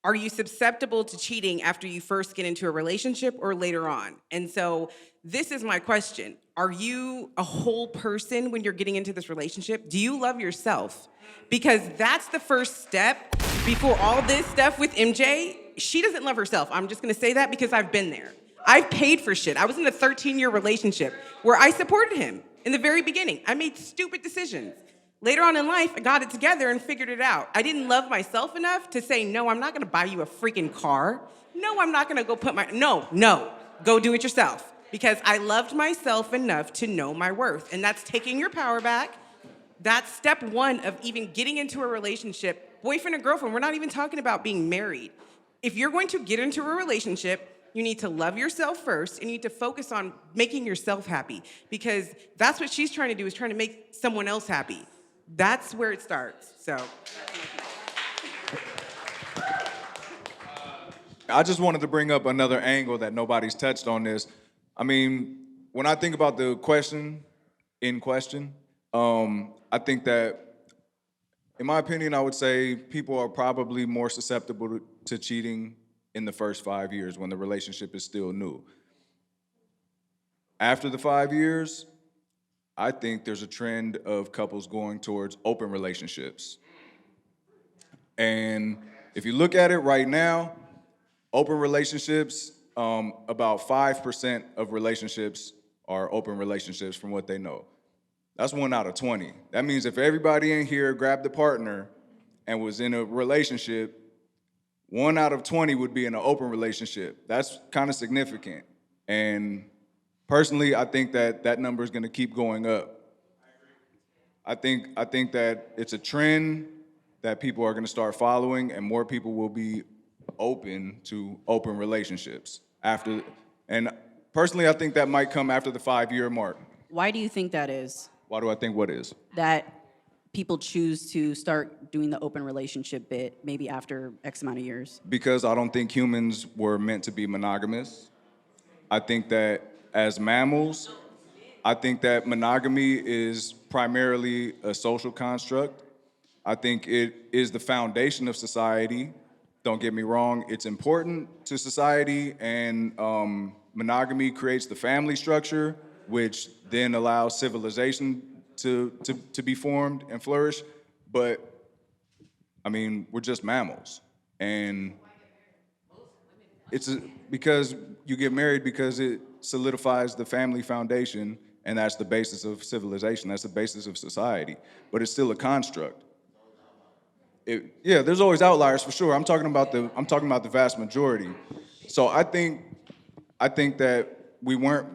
Speaker 3: are you susceptible to cheating after you first get into a relationship or later on? And so this is my question. Are you a whole person when you're getting into this relationship? Do you love yourself? Because that's the first step before all this stuff with MJ. She doesn't love herself. I'm just gonna say that because I've been there. I've paid for shit. I was in a 13-year relationship where I supported him in the very beginning. I made stupid decisions. Later on in life, I got it together and figured it out. I didn't love myself enough to say, no, I'm not gonna buy you a freaking car. No, I'm not gonna go put no, go do it yourself. Because I loved myself enough to know my worth. And that's taking your power back. That's step one of even getting into a relationship. Boyfriend or girlfriend, we're not even talking about being married. If you're going to get into a relationship, you need to love yourself first, and you need to focus on making yourself happy, because that's what she's trying to do, is trying to make someone else happy. That's where it starts, so.
Speaker 6: I just wanted to bring up another angle that nobody's touched on this. I mean, when I think about the question in question, I think that, in my opinion, I would say people are probably more susceptible to cheating in the first 5 years when the relationship is still new. After the 5 years, I think there's a trend of couples going towards open relationships. And if you look at it right now, open relationships, about 5% of relationships are open relationships from what they know. That's 1 out of 20. That means if everybody in here grabbed a partner and was in a relationship, 1 out of 20 would be in an open relationship. That's kind of significant. And personally, I think that that number is going to keep going up. I think that it's a trend that people are going to start following, and more people will be open to open relationships after. And personally, I think that might come after the 5-year mark.
Speaker 2: Why do you think that is?
Speaker 6: Why do I think what is?
Speaker 2: That people choose to start doing the open relationship bit maybe after X amount of years?
Speaker 6: Because I don't think humans were meant to be monogamous. I think that as mammals, I think that monogamy is primarily a social construct. I think it is the foundation of society. Don't get me wrong, it's important to society, and monogamy creates the family structure, which then allows civilization to be formed and flourish. But, I mean, we're just mammals. And because you get married because it solidifies the family foundation, and that's the basis of civilization, that's the basis of society. But it's still a construct. There's always outliers for sure. I'm talking about the vast majority. So I think that we weren't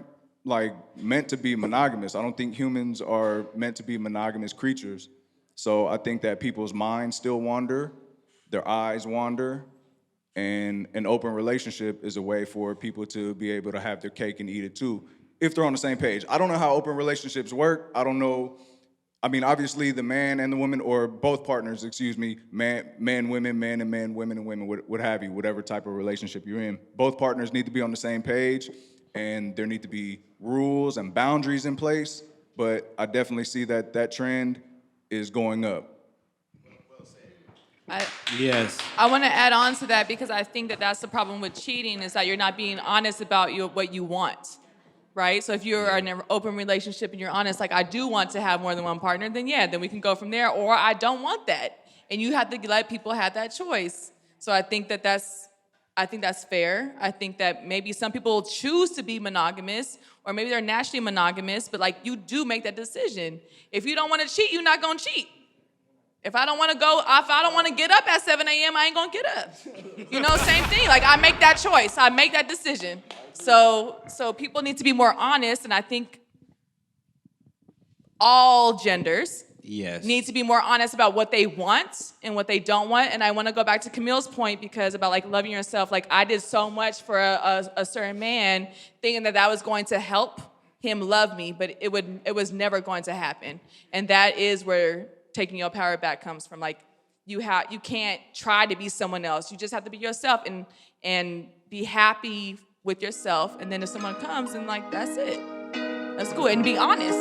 Speaker 6: meant to be monogamous. I don't think humans are meant to be monogamous creatures. So I think that people's minds still wander, their eyes wander, and an open relationship is a way for people to be able to have their cake and eat it too, if they're on the same page. I don't know how open relationships work. I don't know. I mean, obviously the man and the woman, or both partners, man, women, man and man, women and women, what have you, whatever type of relationship you're in. Both partners need to be on the same page, and there need to be rules and boundaries in place, but I definitely see that trend is going up.
Speaker 7: Yes.
Speaker 5: I want to add on to that, because I think that that's the problem with cheating, is that you're not being honest about what you want, right? So if you're in an open relationship and you're honest, like, I do want to have more than one partner, then we can go from there, or I don't want that. And you have to let people have that choice. So I think that that's I think that's fair. I think that maybe some people choose to be monogamous, or maybe they're naturally monogamous, but like you do make that decision. If you don't want to cheat, you're not gonna cheat. If I don't want to get up at 7 a.m., I ain't gonna get up. You know, same thing. Like I make that choice. I make that decision. So people need to be more honest, and I think all genders need to be more honest about what they want and what they don't want. And I want to go back to Camille's point because about like loving yourself. Like I did so much for a certain man, thinking that was going to help him love me, but it was never going to happen. And that is where taking your power back comes from. Like you can't try to be someone else. You just have to be yourself and be happy with yourself. And then if someone comes, and like that's it. That's cool. And be honest.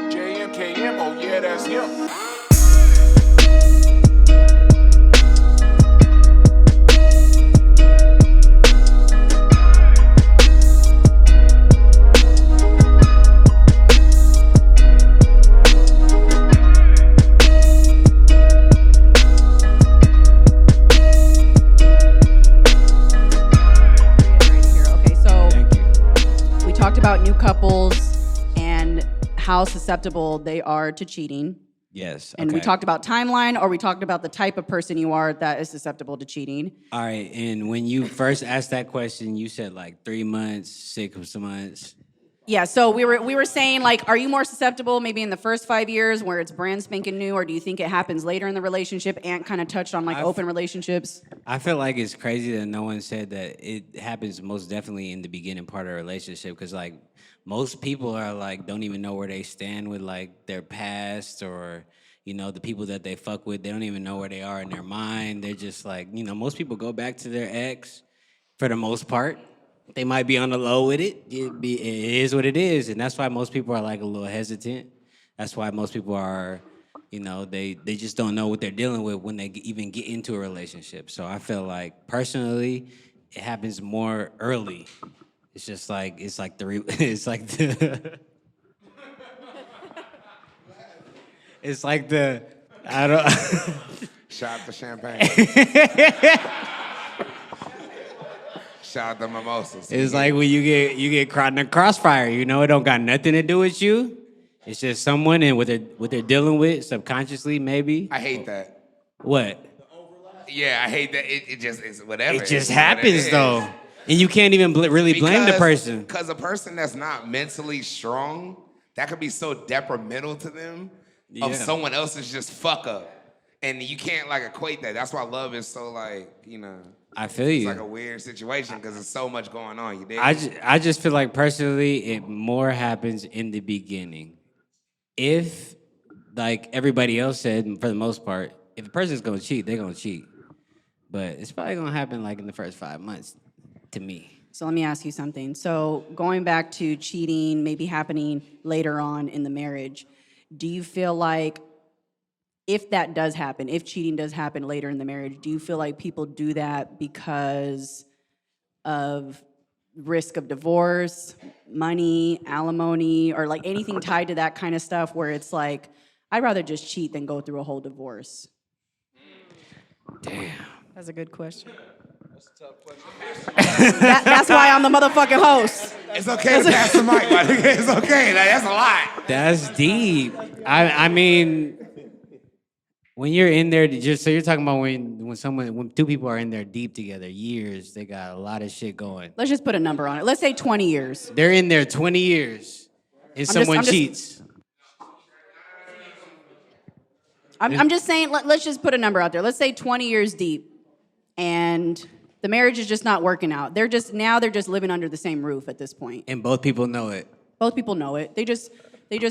Speaker 19: JMKM, oh yeah, that's him.
Speaker 2: About new couples and how susceptible they are to cheating.
Speaker 20: Yes.
Speaker 2: And we talked about timeline, or we talked about the type of person you are that is susceptible to cheating.
Speaker 7: All right, and when you first asked that question, you said like 3 months, 6 months.
Speaker 2: Yeah, so we were saying, like, are you more susceptible maybe in the first 5 years where it's brand spanking new, or do you think it happens later in the relationship? Ant kind of touched on like open relationships.
Speaker 7: I feel like it's crazy that no one said that it happens most definitely in the beginning part of a relationship, because like most people are like don't even know where they stand with like their past, or you know the people that they fuck with. They don't even know where they are in their mind. They're just like, you know, most people go back to their ex for the most part. They might be on the low with it. It is what it is, and that's why most people are like a little hesitant. That's why most people are, you know, they just don't know what they're dealing with when they even get into a relationship. So I feel like personally, it happens more early. It's just like it's like the I don't.
Speaker 9: Shout out to champagne. Shout out to mimosas.
Speaker 7: It's like when you get caught in a crossfire. You know, it don't got nothing to do with you. It's just someone and what they're dealing with subconsciously, maybe.
Speaker 9: I hate that.
Speaker 7: What?
Speaker 9: Yeah, I hate that. It just is whatever.
Speaker 7: It just happens though, and you can't even really blame the person.
Speaker 9: Because a person that's not mentally strong, that could be so detrimental to them of someone else's just fuck up, and you can't like equate that. That's why love is so like, you know.
Speaker 7: I feel you.
Speaker 9: It's like a weird situation because there's so much going on. You dig?
Speaker 7: I just feel like personally, it more happens in the beginning. If, like everybody else said, for the most part, if a person's gonna cheat, they're gonna cheat. But it's probably gonna happen like in the first 5 months, to me.
Speaker 2: So let me ask you something. So going back to cheating maybe happening later on in the marriage, do you feel like if that does happen, if cheating does happen later in the marriage, do you feel like people do that because of risk of divorce, money, alimony, or like anything tied to that kind of stuff where it's like, I'd rather just cheat than go through a whole divorce?
Speaker 7: Damn.
Speaker 2: That's a good question. That's a tough question. That's why I'm the motherfucking host.
Speaker 9: It's okay to pass the mic, my nigga. It's okay. Like, that's a lot.
Speaker 7: That's deep. I mean, when you're in there, so you're talking about when two people are in there deep together, years, they got a lot of shit going.
Speaker 2: Let's just put a number on it. Let's say 20 years.
Speaker 7: They're in there 20 years, and someone cheats.
Speaker 2: I'm just saying, let's just put a number out there. Let's say 20 years deep, and the marriage is just not working out. They're just living under the same roof at this point.
Speaker 7: And both people know it.
Speaker 2: Both people know it. They just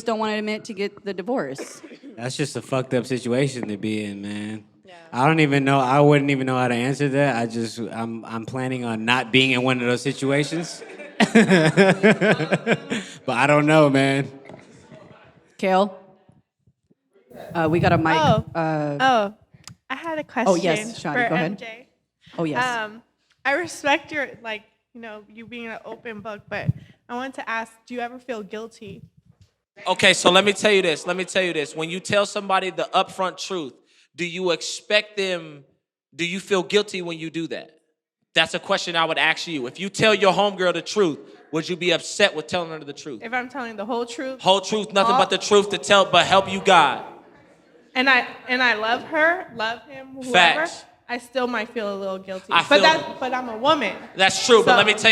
Speaker 2: don't want to admit to get the divorce.
Speaker 7: That's just a fucked up situation to be in, man. Yeah. I don't even know. I wouldn't even know how to answer that. I'm planning on not being in one of those situations. But I don't know, man.
Speaker 2: Kale? We got a mic.
Speaker 21: I had a question.
Speaker 2: Oh, yes, Shadi,
Speaker 21: for
Speaker 2: go ahead.
Speaker 21: MJ.
Speaker 2: Oh, yes.
Speaker 21: I respect your, you being an open book, but I wanted to ask, do you ever feel guilty?
Speaker 13: Okay, so let me tell you this. When you tell somebody the upfront truth, do you feel guilty when you do that? That's a question I would ask you. If you tell your homegirl the truth, would you be upset with telling her the truth?
Speaker 21: If I'm telling the whole truth.
Speaker 13: Whole truth, nothing but the truth to tell, but help you God.
Speaker 21: And I love her, love him, whoever.
Speaker 13: Facts.
Speaker 21: I still might feel a little guilty.
Speaker 13: But
Speaker 21: but I'm a woman.
Speaker 13: That's true, but
Speaker 21: So-
Speaker 13: let me tell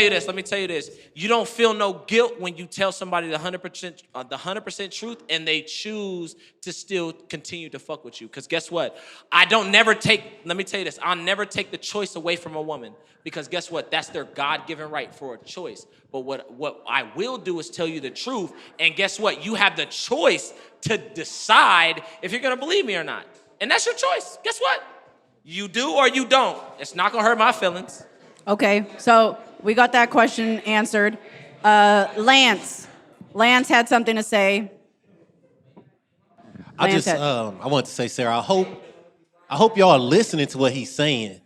Speaker 13: you this. You don't feel no guilt when you tell somebody the 100% truth and they choose to still continue to fuck with you. Because guess what? Let me tell you this, I'll never take the choice away from a woman. Because guess what? That's their God-given right for a choice. But what I will do is tell you the truth. And guess what? You have the choice to decide if you're gonna believe me or not. And that's your choice. Guess what? You do or you don't. It's not gonna hurt my feelings.
Speaker 2: Okay, so we got that question answered. Lance had something to say.
Speaker 8: I want to say, Sarah, I hope y'all are listening to what he's saying.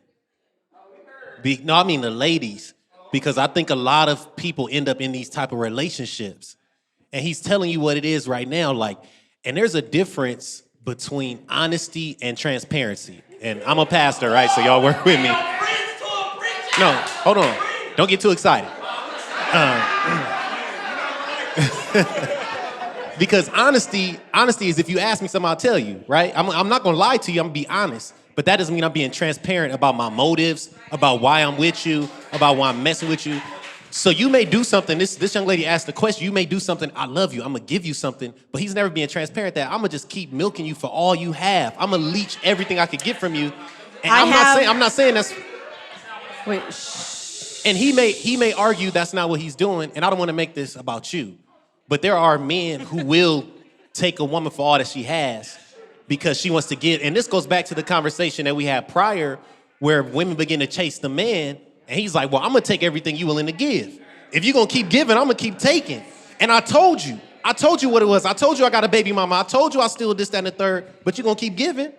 Speaker 8: I mean the ladies, because I think a lot of people end up in these type of relationships, and he's telling you what it is right now. And there's a difference between honesty and transparency. And I'm a pastor, right? So y'all work with me. No, hold on. Don't get too excited. Because honesty is if you ask me something, I'll tell you, right? I'm not gonna lie to you, I'm gonna be honest. But that doesn't mean I'm being transparent about my motives, about why I'm with you, about why I'm messing with you. So you may do something, this young lady asked the question, you may do something, I love you, I'm gonna give you something, but he's never being transparent that I'm gonna just keep milking you for all you have. I'm gonna leech everything I could get from you. And I'm not saying that's...
Speaker 2: Wait,
Speaker 8: And he may argue that's not what he's doing, and I don't wanna make this about you, but there are men who will take a woman for all that she has because she wants to give, and this goes back to the conversation that we had prior where women begin to chase the man. And he's like, well, I'm gonna take everything you're willing to give. If you're gonna keep giving, I'm gonna keep taking. And I told you what it was. I told you I got a baby mama. I told you I still this, that, and the third, but you're gonna keep giving.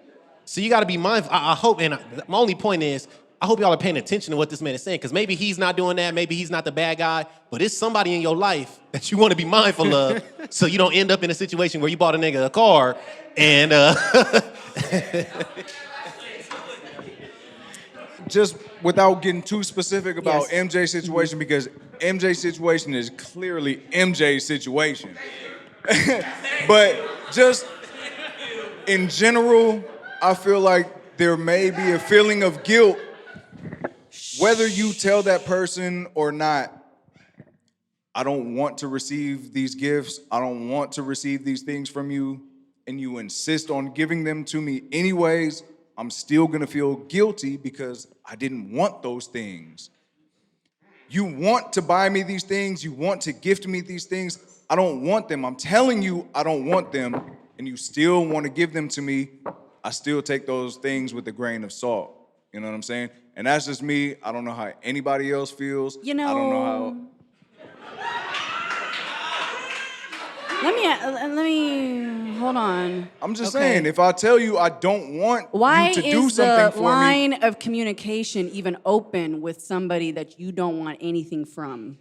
Speaker 8: So you gotta be mindful. I hope, and my only point is, I hope y'all are paying attention to what this man is saying, because maybe he's not doing that, maybe he's not the bad guy, but it's somebody in your life that you wanna be mindful of so you don't end up in a situation where you bought a nigga a car and
Speaker 6: just without getting too specific about MJ's situation, because MJ's situation is clearly MJ's situation. But just in general, I feel like there may be a feeling of guilt, whether you tell that person or not. I don't want to receive these gifts. I don't want to receive these things from you, and you insist on giving them to me anyways. I'm still gonna feel guilty because I didn't want those things. You want to buy me these things, you want to gift me these things. I don't want them. I'm telling you I don't want them, and you still want to give them to me. I still take those things with a grain of salt. You know what I'm saying? And that's just me. I don't know how anybody else feels.
Speaker 2: You know,
Speaker 6: I don't know how.
Speaker 2: Let me hold on.
Speaker 6: I'm just saying, if I tell you I don't want
Speaker 2: Why
Speaker 6: you to do
Speaker 2: is
Speaker 6: something
Speaker 2: the
Speaker 6: for
Speaker 2: line
Speaker 6: me,
Speaker 2: of communication even open with somebody that you don't want anything from?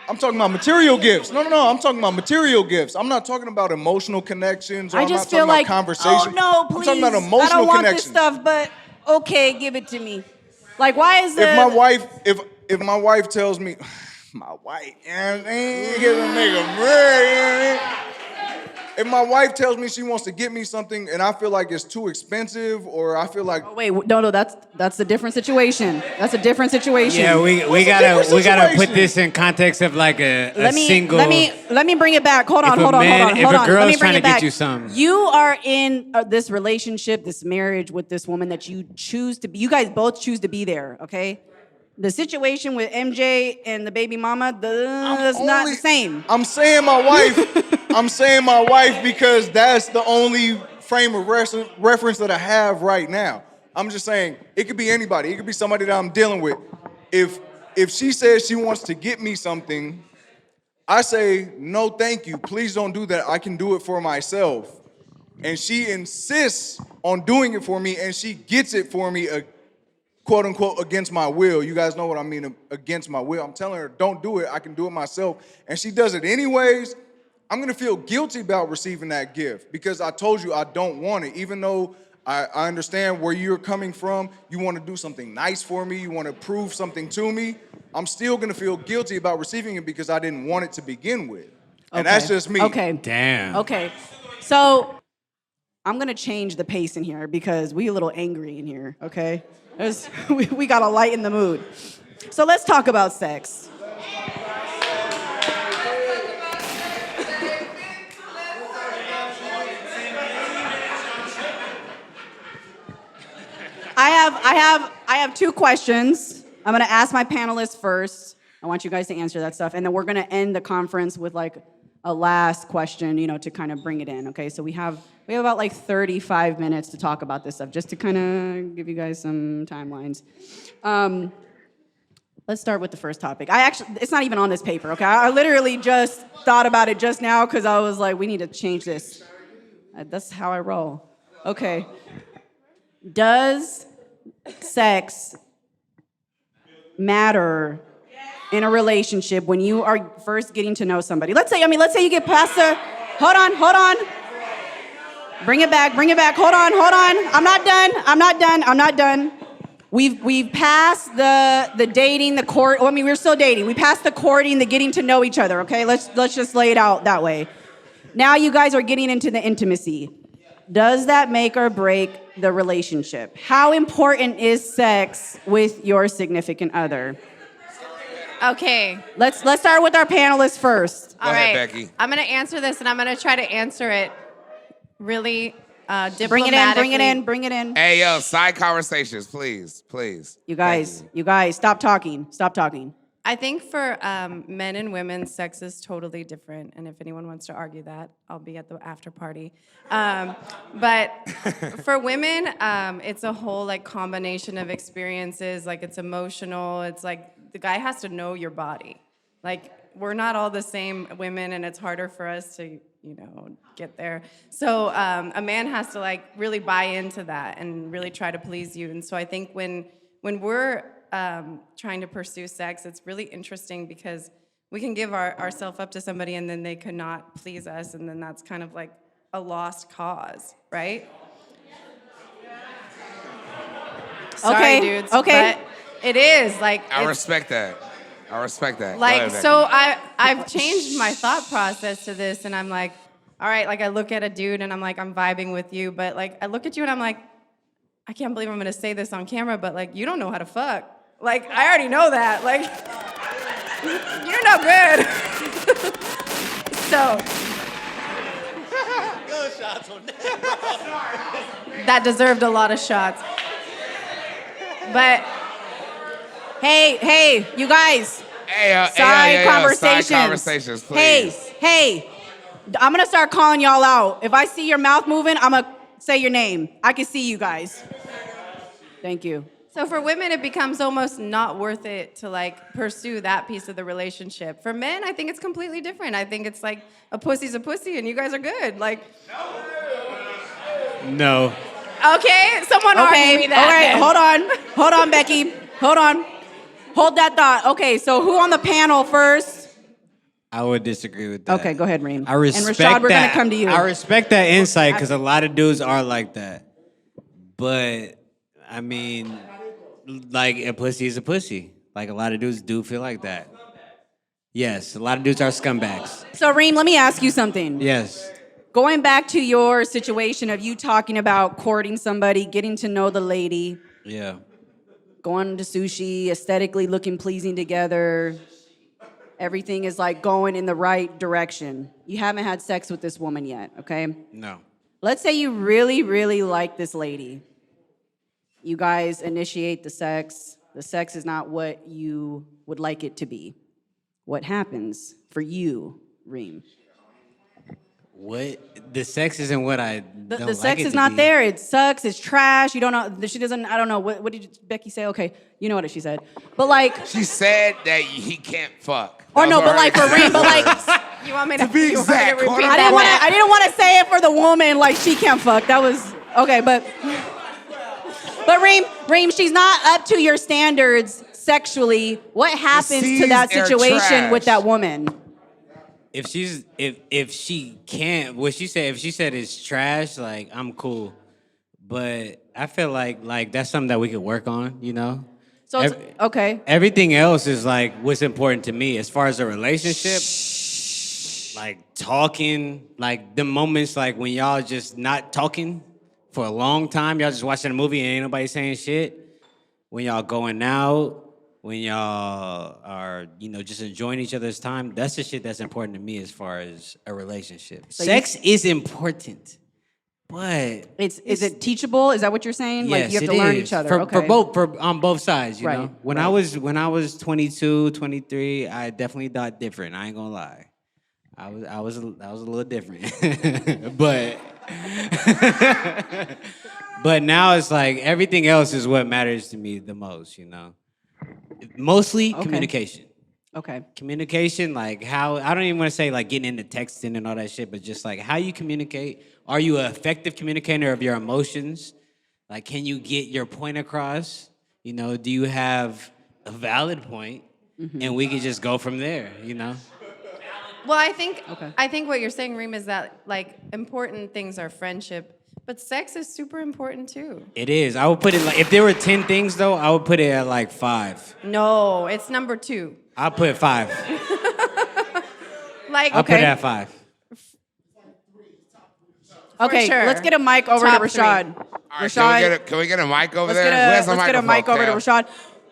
Speaker 6: I'm talking about material gifts. No, I'm talking about material gifts. I'm not talking about emotional connections, or
Speaker 2: I
Speaker 6: I'm
Speaker 2: just
Speaker 6: not
Speaker 2: feel
Speaker 6: talking
Speaker 2: like,
Speaker 6: about conversation.
Speaker 2: oh no, please,
Speaker 6: I'm talking about emotional
Speaker 2: I don't want
Speaker 6: connections.
Speaker 2: this stuff, but okay, give it to me. Like, why is
Speaker 6: If my wife tells me, my wife, you know what I'm saying? Give a nigga bread, you know what I mean? If my wife tells me she wants to get me something and I feel like it's too expensive, or I feel like...
Speaker 2: Oh, wait, no, that's a different situation. That's a different situation.
Speaker 7: Yeah, we gotta put this in context of like a single.
Speaker 2: Let me bring it back. Hold on.
Speaker 7: If a girl's
Speaker 2: Let me bring
Speaker 7: trying to
Speaker 2: it back.
Speaker 7: get you something.
Speaker 2: You are in this relationship, this marriage with this woman that you choose to be. You guys both choose to be there, okay? The situation with MJ and the baby mama, that's not the same.
Speaker 6: I'm saying my wife because that's the only frame of reference that I have right now. I'm just saying, it could be anybody. It could be somebody that I'm dealing with. If she says she wants to get me something, I say, no, thank you. Please don't do that. I can do it for myself. And she insists on doing it for me, and she gets it for me, quote unquote, against my will. You guys know what I mean, against my will. I'm telling her, don't do it. I can do it myself. And she does it anyways. I'm gonna feel guilty about receiving that gift because I told you I don't want it, even though I understand where you're coming from. You want to do something nice for me. You want to prove something to me. I'm still going to feel guilty about receiving it because I didn't want it to begin with. And that's just me.
Speaker 2: Okay.
Speaker 7: Damn.
Speaker 2: Okay. So I'm going to change the pace in here because we a little angry in here, okay? We got to lighten the mood. So let's talk about sex. I have two questions. I'm gonna ask my panelists first. I want you guys to answer that stuff, and then we're gonna end the conference with like a last question, to kind of bring it in. Okay, so we have about like 35 minutes to talk about this stuff, just to kind of give you guys some timelines. Let's start with the first topic. It's not even on this paper. Okay, I literally just thought about it just now because I was like, we need to change this. That's how I roll. Okay. Does sex matter in a relationship when you are first getting to know somebody? Let's say you get past the, hold on. Bring it back, hold on. I'm not done. We've passed the dating, the court, we're still dating. We passed the courting, the getting to know each other, okay? Let's just lay it out that way. Now you guys are getting into the intimacy. Does that make or break the relationship? How important is sex with your significant other?
Speaker 4: Okay.
Speaker 2: Let's start with our panelists first.
Speaker 9: Go ahead, Becky.
Speaker 4: I'm going to answer this, and I'm going to try to answer it really diplomatically.
Speaker 2: Bring it in.
Speaker 9: Hey, yo, side conversations, please.
Speaker 2: You guys, stop talking.
Speaker 4: I think for men and women, sex is totally different. And if anyone wants to argue that, I'll be at the after party. But for women, it's a whole like combination of experiences. Like it's emotional. It's like the guy has to know your body. Like we're not all the same women, and it's harder for us to, get there. So a man has to like really buy into that and really try to please you. And so I think when we're trying to pursue sex, it's really interesting because we can give ourselves up to somebody and then they could not please us, and then that's kind of like a lost cause, right? Sorry, dudes.
Speaker 2: Okay.
Speaker 4: But it is like
Speaker 9: I respect that.
Speaker 4: Like, so I've changed my thought process to this, and I'm like, all right, like I look at a dude and I'm like, I'm vibing with you, but like I look at you and I'm like, I can't believe I'm gonna say this on camera, but like you don't know how to fuck. Like I already know that. Like you're no good. So that deserved a lot of shots. But hey, you guys. Side conversations,
Speaker 9: please.
Speaker 2: Hey. I'm gonna start calling y'all out. If I see your mouth moving, I'm gonna say your name. I can see you guys. Thank you.
Speaker 4: So for women, it becomes almost not worth it to like pursue that piece of the relationship. For men, I think it's completely different. I think it's like a pussy's a pussy, and you guys are good. Like,
Speaker 7: No.
Speaker 4: okay, someone argue me that.
Speaker 2: All right,
Speaker 4: then.
Speaker 2: hold on, Becky. Hold on. Hold that thought. Okay, so who on the panel first?
Speaker 7: I would disagree with that.
Speaker 2: Okay, go ahead, Reem.
Speaker 7: I respect
Speaker 2: and Rashad, we're
Speaker 7: that.
Speaker 2: gonna come to you.
Speaker 7: I respect that insight because a lot of dudes are like that. But I mean, like a pussy is a pussy. Like a lot of dudes do feel like that. Yes, a lot of dudes are scumbags.
Speaker 2: So Reem, let me ask you something.
Speaker 7: Yes.
Speaker 2: Going back to your situation of you talking about courting somebody, getting to know the lady,
Speaker 7: Yeah.
Speaker 2: going to sushi, aesthetically looking pleasing together. Everything is like going in the right direction. You haven't had sex with this woman yet, okay?
Speaker 7: No.
Speaker 2: Let's say you really, really like this lady. You guys initiate the sex. The sex is not what you would like it to be. What happens for you, Reem?
Speaker 7: What? The sex isn't what I don't
Speaker 2: The
Speaker 7: like
Speaker 2: sex
Speaker 7: it
Speaker 2: is
Speaker 7: to
Speaker 2: not
Speaker 7: be.
Speaker 2: there. It sucks. It's trash. You don't know. She doesn't. I don't know. What did Becky say? Okay, you know what she said. But like,
Speaker 9: She said that he can't fuck.
Speaker 2: or no, but like for Reem, but like,
Speaker 4: You want me to
Speaker 9: be
Speaker 4: you want me to
Speaker 9: exact,
Speaker 4: repeat
Speaker 9: hold on.
Speaker 4: that?
Speaker 2: I didn't want to say it for the woman. Like she can't fuck. That was okay, but Reem, she's not up to your standards sexually. What happens to that
Speaker 9: C's are
Speaker 2: situation
Speaker 9: trash.
Speaker 2: with that woman?
Speaker 7: If she can't, what she said, if she said it's trash, like I'm cool. but I feel like that's something that we could work on, you know?
Speaker 2: So it's, okay.
Speaker 7: Everything else is like what's important to me as far as a relationship. Like talking, like the moments like when y'all just not talking for a long time, y'all just watching a movie and ain't nobody saying shit. When y'all going out, when y'all are, you know, just enjoying each other's time, that's the shit that's important to me as far as a relationship.
Speaker 2: So
Speaker 7: Sex is important, but
Speaker 2: is it teachable? Is that what you're saying?
Speaker 7: yes,
Speaker 2: Like you have
Speaker 7: it
Speaker 2: to learn
Speaker 7: is.
Speaker 2: each other.
Speaker 7: For,
Speaker 2: Okay.
Speaker 7: on both sides, you
Speaker 2: Right,
Speaker 7: know. When
Speaker 2: right.
Speaker 7: I was 22, 23, I definitely thought different. I ain't gonna lie. I was a little different. but but now it's like everything else is what matters to me the most, you know. Mostly communication.
Speaker 2: Okay.
Speaker 7: Communication, like how, I don't even want to say like getting into texting and all that shit, but just like how you communicate. Are you an effective communicator of your emotions? Like, can you get your point across? You know, do you have a valid point? And we can just go from there, you know?
Speaker 4: Well, I think what you're saying, Reem, is that like important things are friendship, but sex is super important too.
Speaker 7: It is. I would put it like, if there were 10 things though, I would put it at like 5.
Speaker 4: No, it's number 2.
Speaker 7: I'll put 5.
Speaker 4: Like,
Speaker 7: I'll put it at 5.
Speaker 2: Okay,
Speaker 4: sure.
Speaker 2: let's get a mic over
Speaker 4: Top
Speaker 2: to Rashad.
Speaker 9: All right,
Speaker 2: Rashad,
Speaker 9: can we get a mic over
Speaker 2: let's
Speaker 9: there?
Speaker 2: get a mic over to Rashad.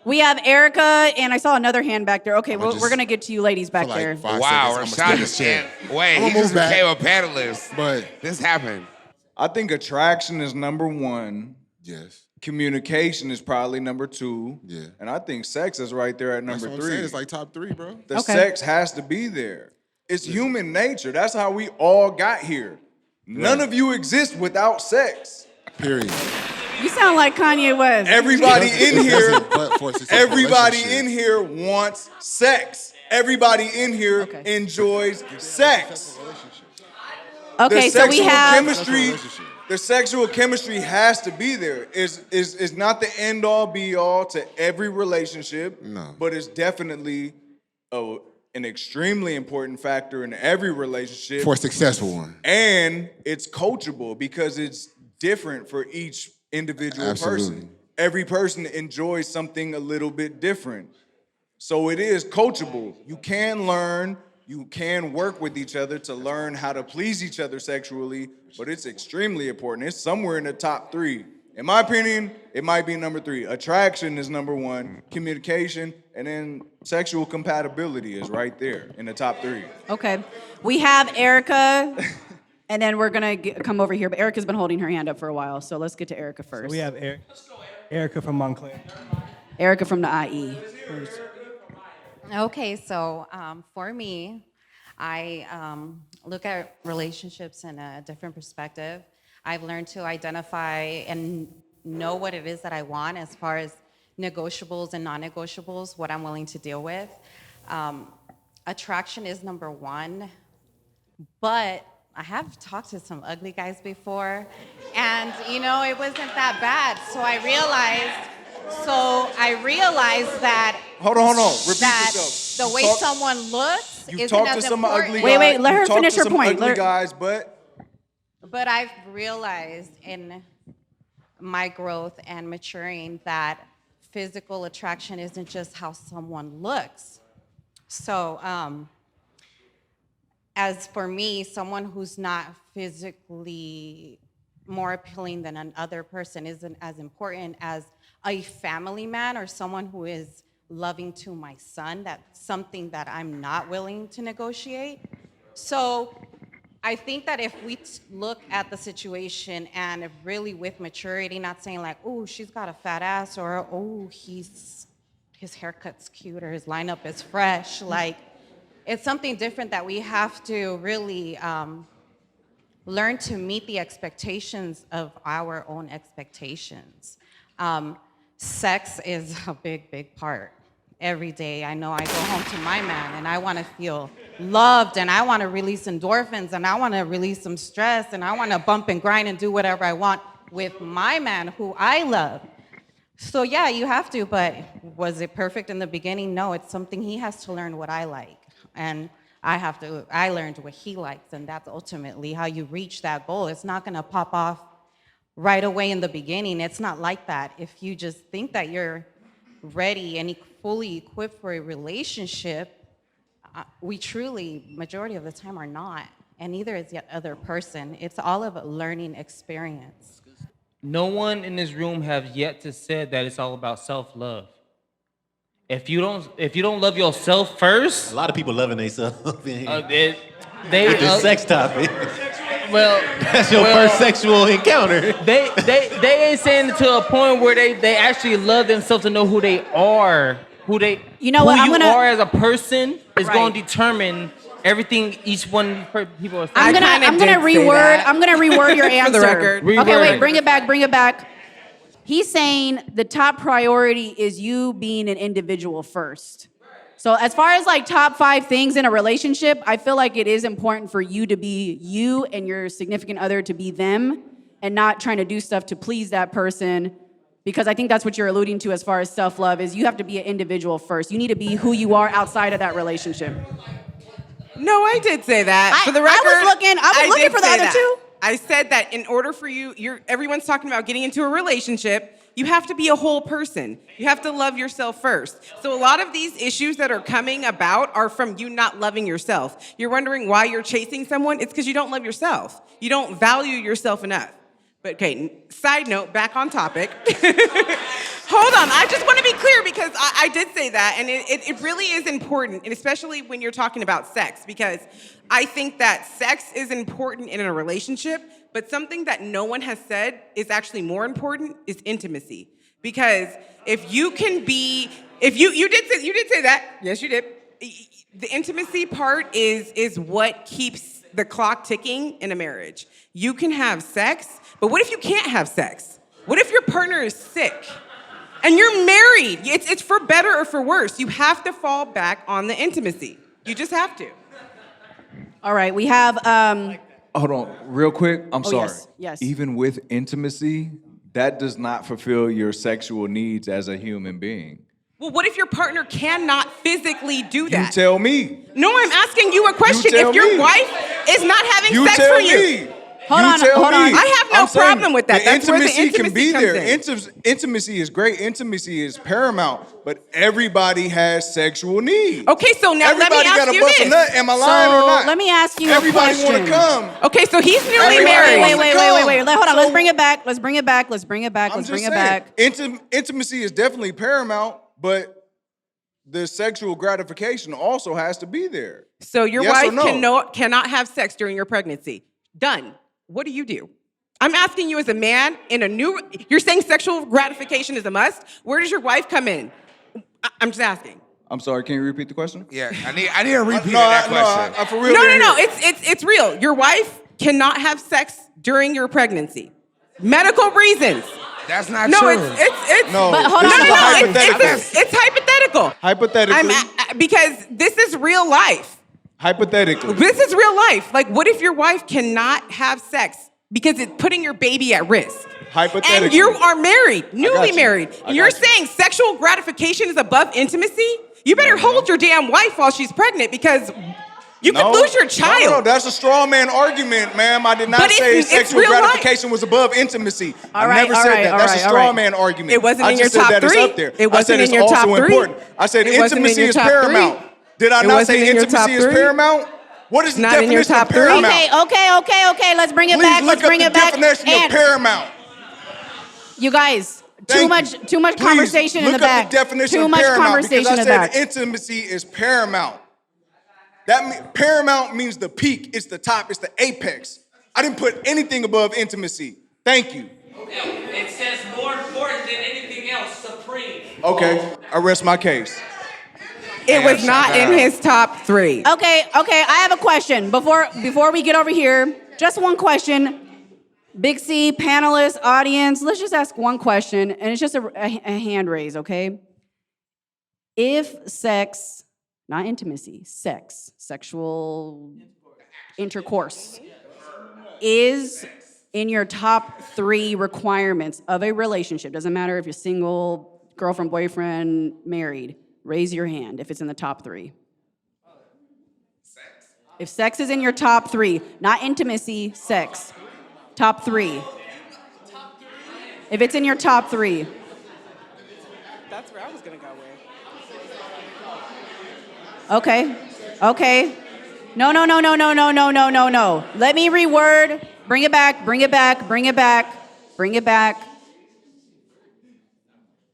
Speaker 2: We have Erica, and I saw another hand back there. Okay, we're gonna get to you ladies back there.
Speaker 9: Wow, Rashad just can't wait. He just became a panelist.
Speaker 14: But
Speaker 9: this happened.
Speaker 6: I think attraction is number 1.
Speaker 14: Yes.
Speaker 6: Communication is probably number 2.
Speaker 14: Yeah.
Speaker 6: And I think sex is right there at
Speaker 14: That's
Speaker 6: number
Speaker 14: what I'm
Speaker 6: 3.
Speaker 14: saying. It's like top 3, bro.
Speaker 6: The sex has to be there. It's human nature. That's how we all got here. None of you exist without sex.
Speaker 14: Period.
Speaker 2: You sound like Kanye West.
Speaker 6: Everybody in here,
Speaker 14: But for a successful
Speaker 6: everybody
Speaker 14: relationship.
Speaker 6: in here wants sex. Everybody in here enjoys sex.
Speaker 2: Okay,
Speaker 6: The
Speaker 2: so we
Speaker 6: sexual
Speaker 2: have
Speaker 6: chemistry. The sexual chemistry has to be there. Is not the end all be all to every relationship, but it's definitely an extremely important factor in every relationship.
Speaker 14: For a successful one.
Speaker 6: And it's coachable because it's different for each individual person. Every person enjoys something a little bit different. So it is coachable. You can learn, you can work with each other to learn how to please each other sexually, but it's extremely important. It's somewhere in the top 3. In my opinion, it might be number 3. Attraction is number 1, communication, and then sexual compatibility is right there in the top 3.
Speaker 2: Okay, we have Erica, and then we're gonna come over here. But Erica's been holding her hand up for a while, so let's get to Erica first.
Speaker 10: So we have Erica from Montclair.
Speaker 2: Erica from the IE.
Speaker 19: Okay, so for me, I look at relationships in a different perspective. I've learned to identify and know what it is that I want as far as negotiables and non-negotiables, what I'm willing to deal with. Attraction is number 1, but I have talked to some ugly guys before, and you know, it wasn't that bad. So I realized that
Speaker 6: Hold on. Repeat
Speaker 19: that
Speaker 6: yourself.
Speaker 19: the way someone looks
Speaker 6: You
Speaker 19: isn't
Speaker 6: talked
Speaker 19: as
Speaker 6: to some
Speaker 19: important.
Speaker 6: ugly guys.
Speaker 2: Wait, let her
Speaker 6: You talked
Speaker 2: finish
Speaker 6: to
Speaker 2: her
Speaker 6: some
Speaker 2: point.
Speaker 6: Ugly guys, but
Speaker 19: But I've realized in my growth and maturing that physical attraction isn't just how someone looks. So, as for me, someone who's not physically more appealing than another person isn't as important as a family man or someone who is loving to my son. That's something that I'm not willing to negotiate. So I think that if we look at the situation and really with maturity, not saying like, oh, she's got a fat ass, or oh, his haircut's cute, or his lineup is fresh, like, it's something different that we have to really learn to meet the expectations of our own expectations. Sex is a big, big part. Every day, I know I go home to my man and I want to feel loved, and I want to release endorphins, and I want to release some stress, and I want to bump and grind and do whatever I want with my man who I love. So yeah, you have to, but was it perfect in the beginning? No, it's something he has to learn what I like. And I learned what he likes, and that's ultimately how you reach that goal. It's not gonna pop off right away in the beginning. It's not like that. If you just think that you're ready and fully equipped for a relationship, we truly, majority of the time, are not. And neither is the other person. It's all of a learning experience.
Speaker 20: No one in this room have yet to said that it's all about self-love. If you don't love yourself first,
Speaker 8: a lot of people loving themselves.
Speaker 20: They
Speaker 8: With the sex topic.
Speaker 20: Well,
Speaker 8: that's your first sexual encounter.
Speaker 20: They ain't saying it to a point where they actually love themselves to know who they are, who they
Speaker 2: You know what,
Speaker 20: who
Speaker 2: I'm
Speaker 20: you
Speaker 2: gonna-
Speaker 20: are as a person is
Speaker 2: Right.
Speaker 20: going to determine everything each one of these people are saying.
Speaker 2: I'm gonna reword your answer.
Speaker 20: For the record.
Speaker 2: Okay,
Speaker 20: Reword
Speaker 2: wait,
Speaker 20: it.
Speaker 2: bring it back. He's saying the top priority is you being an individual first. So as far as like top 5 things in a relationship, I feel like it is important for you to be you and your significant other to be them and not trying to do stuff to please that person, because I think that's what you're alluding to as far as self-love is you have to be an individual first. You need to be who you are outside of that relationship.
Speaker 3: No, I did say that. For the record,
Speaker 2: I was looking
Speaker 3: did
Speaker 2: for the
Speaker 3: say
Speaker 2: other
Speaker 3: that.
Speaker 2: two.
Speaker 3: I said that in order for everyone's talking about getting into a relationship, you have to be a whole person. You have to love yourself first. So a lot of these issues that are coming about are from you not loving yourself. You're wondering why you're chasing someone? It's because you don't love yourself. You don't value yourself enough. But okay, side note, back on topic. Hold on, I just want to be clear because I did say that, and it really is important, and especially when you're talking about sex, because I think that sex is important in a relationship, but something that no one has said is actually more important is intimacy. Because if you can be, if you did say that, yes you did. The intimacy part is what keeps the clock ticking in a marriage. You can have sex, but what if you can't have sex? What if your partner is sick? And you're married. It's for better or for worse. You have to fall back on the intimacy. You just have to.
Speaker 2: All right, we have
Speaker 6: Hold on, real quick. I'm sorry.
Speaker 2: yes.
Speaker 6: Even with intimacy, that does not fulfill your sexual needs as a human being.
Speaker 3: Well, what if your partner cannot physically do that?
Speaker 6: You tell me.
Speaker 3: No, I'm asking you a question.
Speaker 6: You tell
Speaker 3: If your
Speaker 6: me.
Speaker 3: wife is not having
Speaker 6: You
Speaker 3: sex
Speaker 6: tell
Speaker 3: for you.
Speaker 6: me. Hold on.
Speaker 3: I have no
Speaker 6: I'm saying
Speaker 3: problem with that.
Speaker 6: The
Speaker 3: That's where the
Speaker 6: intimacy can be
Speaker 3: comes
Speaker 6: there.
Speaker 3: in.
Speaker 6: Intimacy is great. Intimacy is paramount. But everybody has sexual needs.
Speaker 3: Okay, so now let me
Speaker 6: Everybody
Speaker 3: ask
Speaker 6: gotta
Speaker 3: you
Speaker 6: bust
Speaker 3: this.
Speaker 6: a nut. Am I lying or not?
Speaker 2: Let me ask you
Speaker 6: Everybody
Speaker 2: a question.
Speaker 6: wanna come.
Speaker 3: Okay, so he's newly
Speaker 6: Everybody
Speaker 3: married.
Speaker 6: wants to
Speaker 2: Wait.
Speaker 6: come.
Speaker 2: Hold on.
Speaker 6: So-
Speaker 2: Let's bring it back.
Speaker 6: I'm just saying, intimacy is definitely paramount, but the sexual gratification also has to be there.
Speaker 3: So your
Speaker 6: Yes or
Speaker 3: wife
Speaker 6: no?
Speaker 3: cannot have sex during your pregnancy. Done. What do? I'm asking you as a man you're saying sexual gratification is a must. Where does your wife come in? I'm just asking.
Speaker 6: I'm sorry, can you repeat the question?
Speaker 9: Yeah, I need a repeat of
Speaker 6: No,
Speaker 9: that question.
Speaker 6: I for real.
Speaker 3: No. It's real. Your wife cannot have sex during your pregnancy. Medical reasons.
Speaker 9: That's not
Speaker 3: No,
Speaker 9: true.
Speaker 3: it's
Speaker 6: No,
Speaker 3: But hold
Speaker 6: this
Speaker 3: on,
Speaker 6: is
Speaker 3: no,
Speaker 6: a
Speaker 3: no,
Speaker 6: hypothetical.
Speaker 3: it's hypothetical.
Speaker 6: Hypothetically.
Speaker 3: Because this is real life.
Speaker 6: Hypothetically.
Speaker 3: This is real life. Like, what if your wife cannot have sex because it's putting your baby at risk?
Speaker 6: Hypothetically.
Speaker 3: And you are married, newly
Speaker 6: you.
Speaker 3: married.
Speaker 6: I
Speaker 3: You're
Speaker 6: got you.
Speaker 3: saying sexual gratification is above intimacy? You better hold your damn wife while she's pregnant because you could lose your child.
Speaker 6: No, that's a straw man argument, ma'am. I did not
Speaker 3: But
Speaker 6: say
Speaker 3: it's
Speaker 6: sexual
Speaker 3: real life.
Speaker 6: gratification was above intimacy. I
Speaker 2: right,
Speaker 6: never
Speaker 2: all
Speaker 6: said
Speaker 2: right,
Speaker 6: that.
Speaker 2: all
Speaker 6: That's
Speaker 2: right,
Speaker 6: a
Speaker 2: all
Speaker 6: straw
Speaker 2: right.
Speaker 6: man argument.
Speaker 3: It wasn't
Speaker 6: I
Speaker 3: in your
Speaker 6: just said
Speaker 3: top
Speaker 6: that it's
Speaker 3: three.
Speaker 6: up there.
Speaker 3: It
Speaker 6: I
Speaker 3: wasn't
Speaker 6: said
Speaker 3: in
Speaker 6: it's
Speaker 3: your
Speaker 6: also
Speaker 3: top three.
Speaker 6: important. I said
Speaker 3: It wasn't in
Speaker 6: intimacy
Speaker 3: your
Speaker 6: is
Speaker 3: top
Speaker 6: paramount.
Speaker 3: three.
Speaker 6: Did I
Speaker 3: It
Speaker 6: not
Speaker 3: wasn't
Speaker 6: say
Speaker 3: in your
Speaker 6: intimacy
Speaker 3: top
Speaker 6: is
Speaker 3: three.
Speaker 6: paramount? What is the
Speaker 3: Not in your
Speaker 6: definition
Speaker 3: top
Speaker 6: of
Speaker 3: three.
Speaker 6: paramount?
Speaker 2: Okay. Let's bring it
Speaker 6: Please
Speaker 2: back.
Speaker 6: look
Speaker 2: Let's bring
Speaker 6: up
Speaker 2: it
Speaker 6: the
Speaker 2: back.
Speaker 6: definition of
Speaker 2: And
Speaker 6: paramount.
Speaker 2: you guys, too much
Speaker 6: Please
Speaker 2: conversation in the
Speaker 6: look
Speaker 2: back.
Speaker 6: up the definition
Speaker 2: Too
Speaker 6: of
Speaker 2: much
Speaker 6: paramount
Speaker 2: conversation in
Speaker 6: because
Speaker 2: the
Speaker 6: I
Speaker 2: back.
Speaker 6: said intimacy is paramount. Paramount means the peak. It's the top. It's the apex. I didn't put anything above intimacy. Thank you.
Speaker 20: It says more important than anything else, supreme.
Speaker 6: Okay, I rest my case.
Speaker 3: It was not in his top three.
Speaker 2: Okay. I have a question before we get over here. Just one question. Big C, panelists, audience. Let's just ask one question, and it's just a hand raise, okay? If sex, not intimacy, sex, sexual intercourse, is in your top 3 requirements of a relationship, doesn't matter if you're single, girlfriend, boyfriend, married, raise your hand if it's in the top 3. If sex is in your top 3, not intimacy, sex, top 3. If it's in your top 3.
Speaker 3: That's where I was gonna go with.
Speaker 2: Okay. No. Let me reword. Bring it back.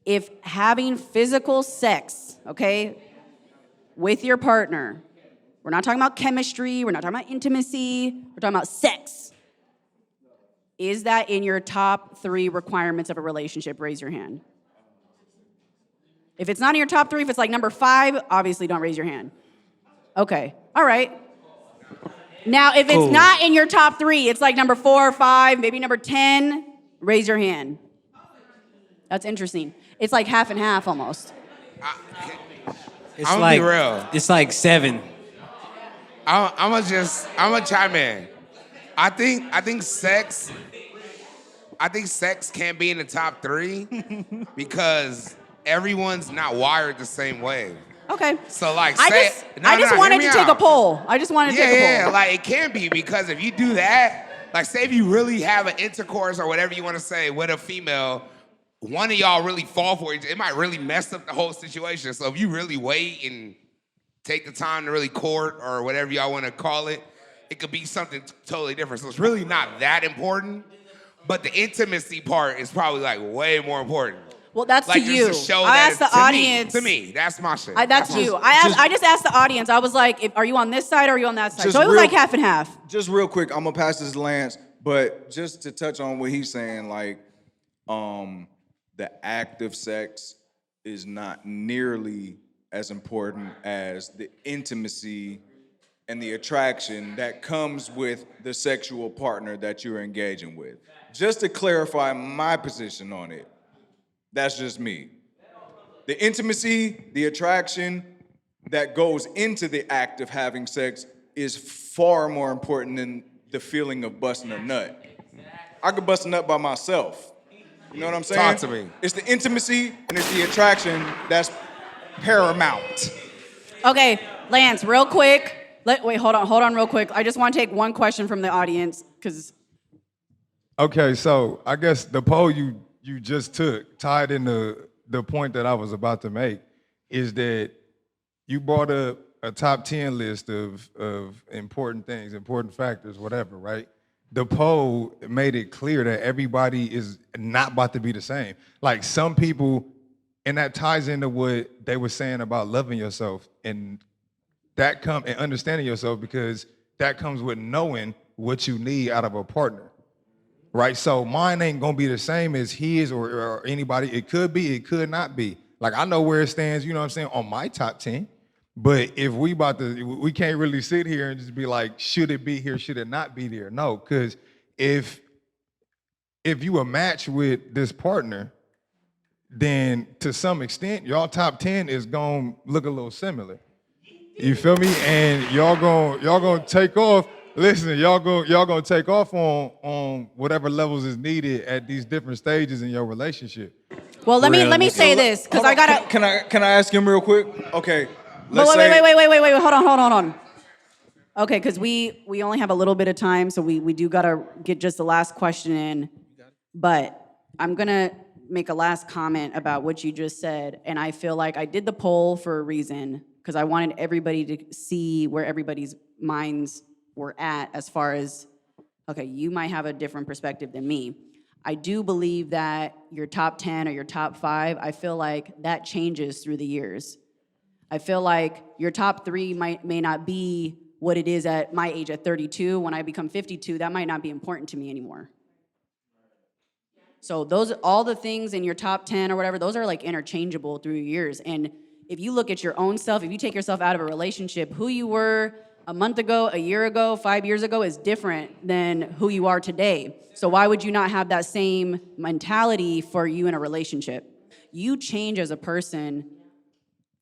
Speaker 2: If having physical sex, okay, with your partner, we're not talking about chemistry, we're not talking about intimacy, we're talking about sex. Is that in your top 3 requirements of a relationship? Raise your hand. If it's not in your top 3, if it's like number 5, obviously don't raise your hand. Okay, all right. Now, if it's not in your top 3, it's like number 4 or 5, maybe number 10, raise your hand. That's interesting. It's like half and half almost.
Speaker 7: It's
Speaker 9: I'm
Speaker 7: like,
Speaker 9: gonna be real.
Speaker 7: It's like 7.
Speaker 9: I'm gonna chime in. I think sex can't be in the top 3 because everyone's not wired the same way.
Speaker 2: Okay.
Speaker 9: So like,
Speaker 2: I just wanted to take a poll.
Speaker 9: Yeah, like it can be because if you do that, like say if you really have an intercourse or whatever you want to say with a female, one of y'all really fall for it, it might really mess up the whole situation. So if you really wait and take the time to really court or whatever y'all want to call it, it could be something totally different. So it's really not that important, but the intimacy part is probably like way more important.
Speaker 2: Well, that's
Speaker 9: like,
Speaker 2: to you.
Speaker 9: just to show
Speaker 2: I
Speaker 9: that
Speaker 2: asked the
Speaker 9: to me-
Speaker 2: audience.
Speaker 9: To me, that's my shit.
Speaker 2: That's you. I just asked the audience. I was like, are you on this side or are you on that side?
Speaker 6: Just
Speaker 2: So it was
Speaker 6: real-
Speaker 2: like half and half.
Speaker 6: Just real quick, I'm gonna pass this to Lance, but just to touch on what he's saying, like, the act of sex is not nearly as important as the intimacy and the attraction that comes with the sexual partner that you're engaging with. Just to clarify my position on it, that's just me. The intimacy, the attraction that goes into the act of having sex is far more important than the feeling of busting a nut. I could bust a nut by myself. You know what I'm saying?
Speaker 9: Talk to me.
Speaker 6: It's the intimacy and it's the attraction that's paramount.
Speaker 2: Okay, Lance, real quick. Wait, hold on real quick. I just want to take one question from the audience because.
Speaker 1: Okay, so I guess the poll you just took, tied into the point that I was about to make, is that you brought up a top 10 list of important things, important factors, whatever, right? The poll made it clear that everybody is not about to be the same. Like some people, and that ties into what they were saying about loving yourself, and that and understanding yourself, because that comes with knowing what you need out of a partner. Right, so mine ain't gonna be the same as his or anybody. It could be, it could not be. Like I know where it stands, you know what I'm saying, on my top 10. But if we can't really sit here and just be like, should it be here, should it not be there? No, because if you a match with this partner, then to some extent, y'all top 10 is gonna look a little similar. You feel me? And y'all gonna take off. Listen, y'all gonna take off on whatever levels is needed at these different stages in your relationship.
Speaker 2: Well, let me say this because I gotta.
Speaker 6: Can I ask him real quick? Okay.
Speaker 2: Wait, hold on. Okay, because we only have a little bit of time, so we do gotta get just the last question in. But I'm gonna make a last comment about what you just said, and I feel like I did the poll for a reason because I wanted everybody to see where everybody's minds were at as far as, okay, you might have a different perspective than me. I do believe that your top 10 or your top 5, I feel like that changes through the years. I feel like your top 3 may not be what it is at my age at 32. When I become 52, that might not be important to me anymore. So all the things in your top 10 or whatever, those are like interchangeable through years. And if you look at your own self, if you take yourself out of a relationship, who you were a month ago, a year ago, 5 years ago is different than who you are today. So why would you not have that same mentality for you in a relationship? You change as a person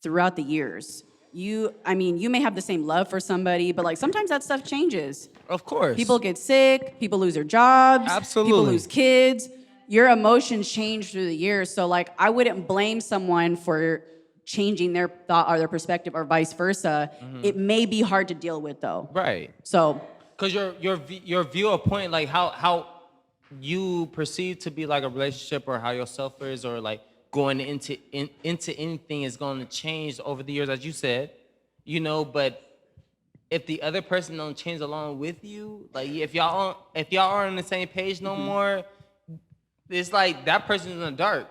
Speaker 2: throughout the years. You may have the same love for somebody, but like sometimes that stuff changes.
Speaker 20: Of course.
Speaker 2: People get sick, people lose their jobs,
Speaker 20: Absolutely.
Speaker 2: People lose kids. Your emotions change through the years. So like I wouldn't blame someone for changing their thought or their perspective or vice versa.
Speaker 20: Mhm.
Speaker 2: It may be hard to deal with though.
Speaker 20: Right.
Speaker 2: So
Speaker 20: because your viewpoint, like how you perceive to be like a relationship, or how yourself is, or like going into anything is going to change over the years, as you said, you know. But if the other person don't change along with you, like if y'all aren't on the same page no more, it's like that person's in the dark.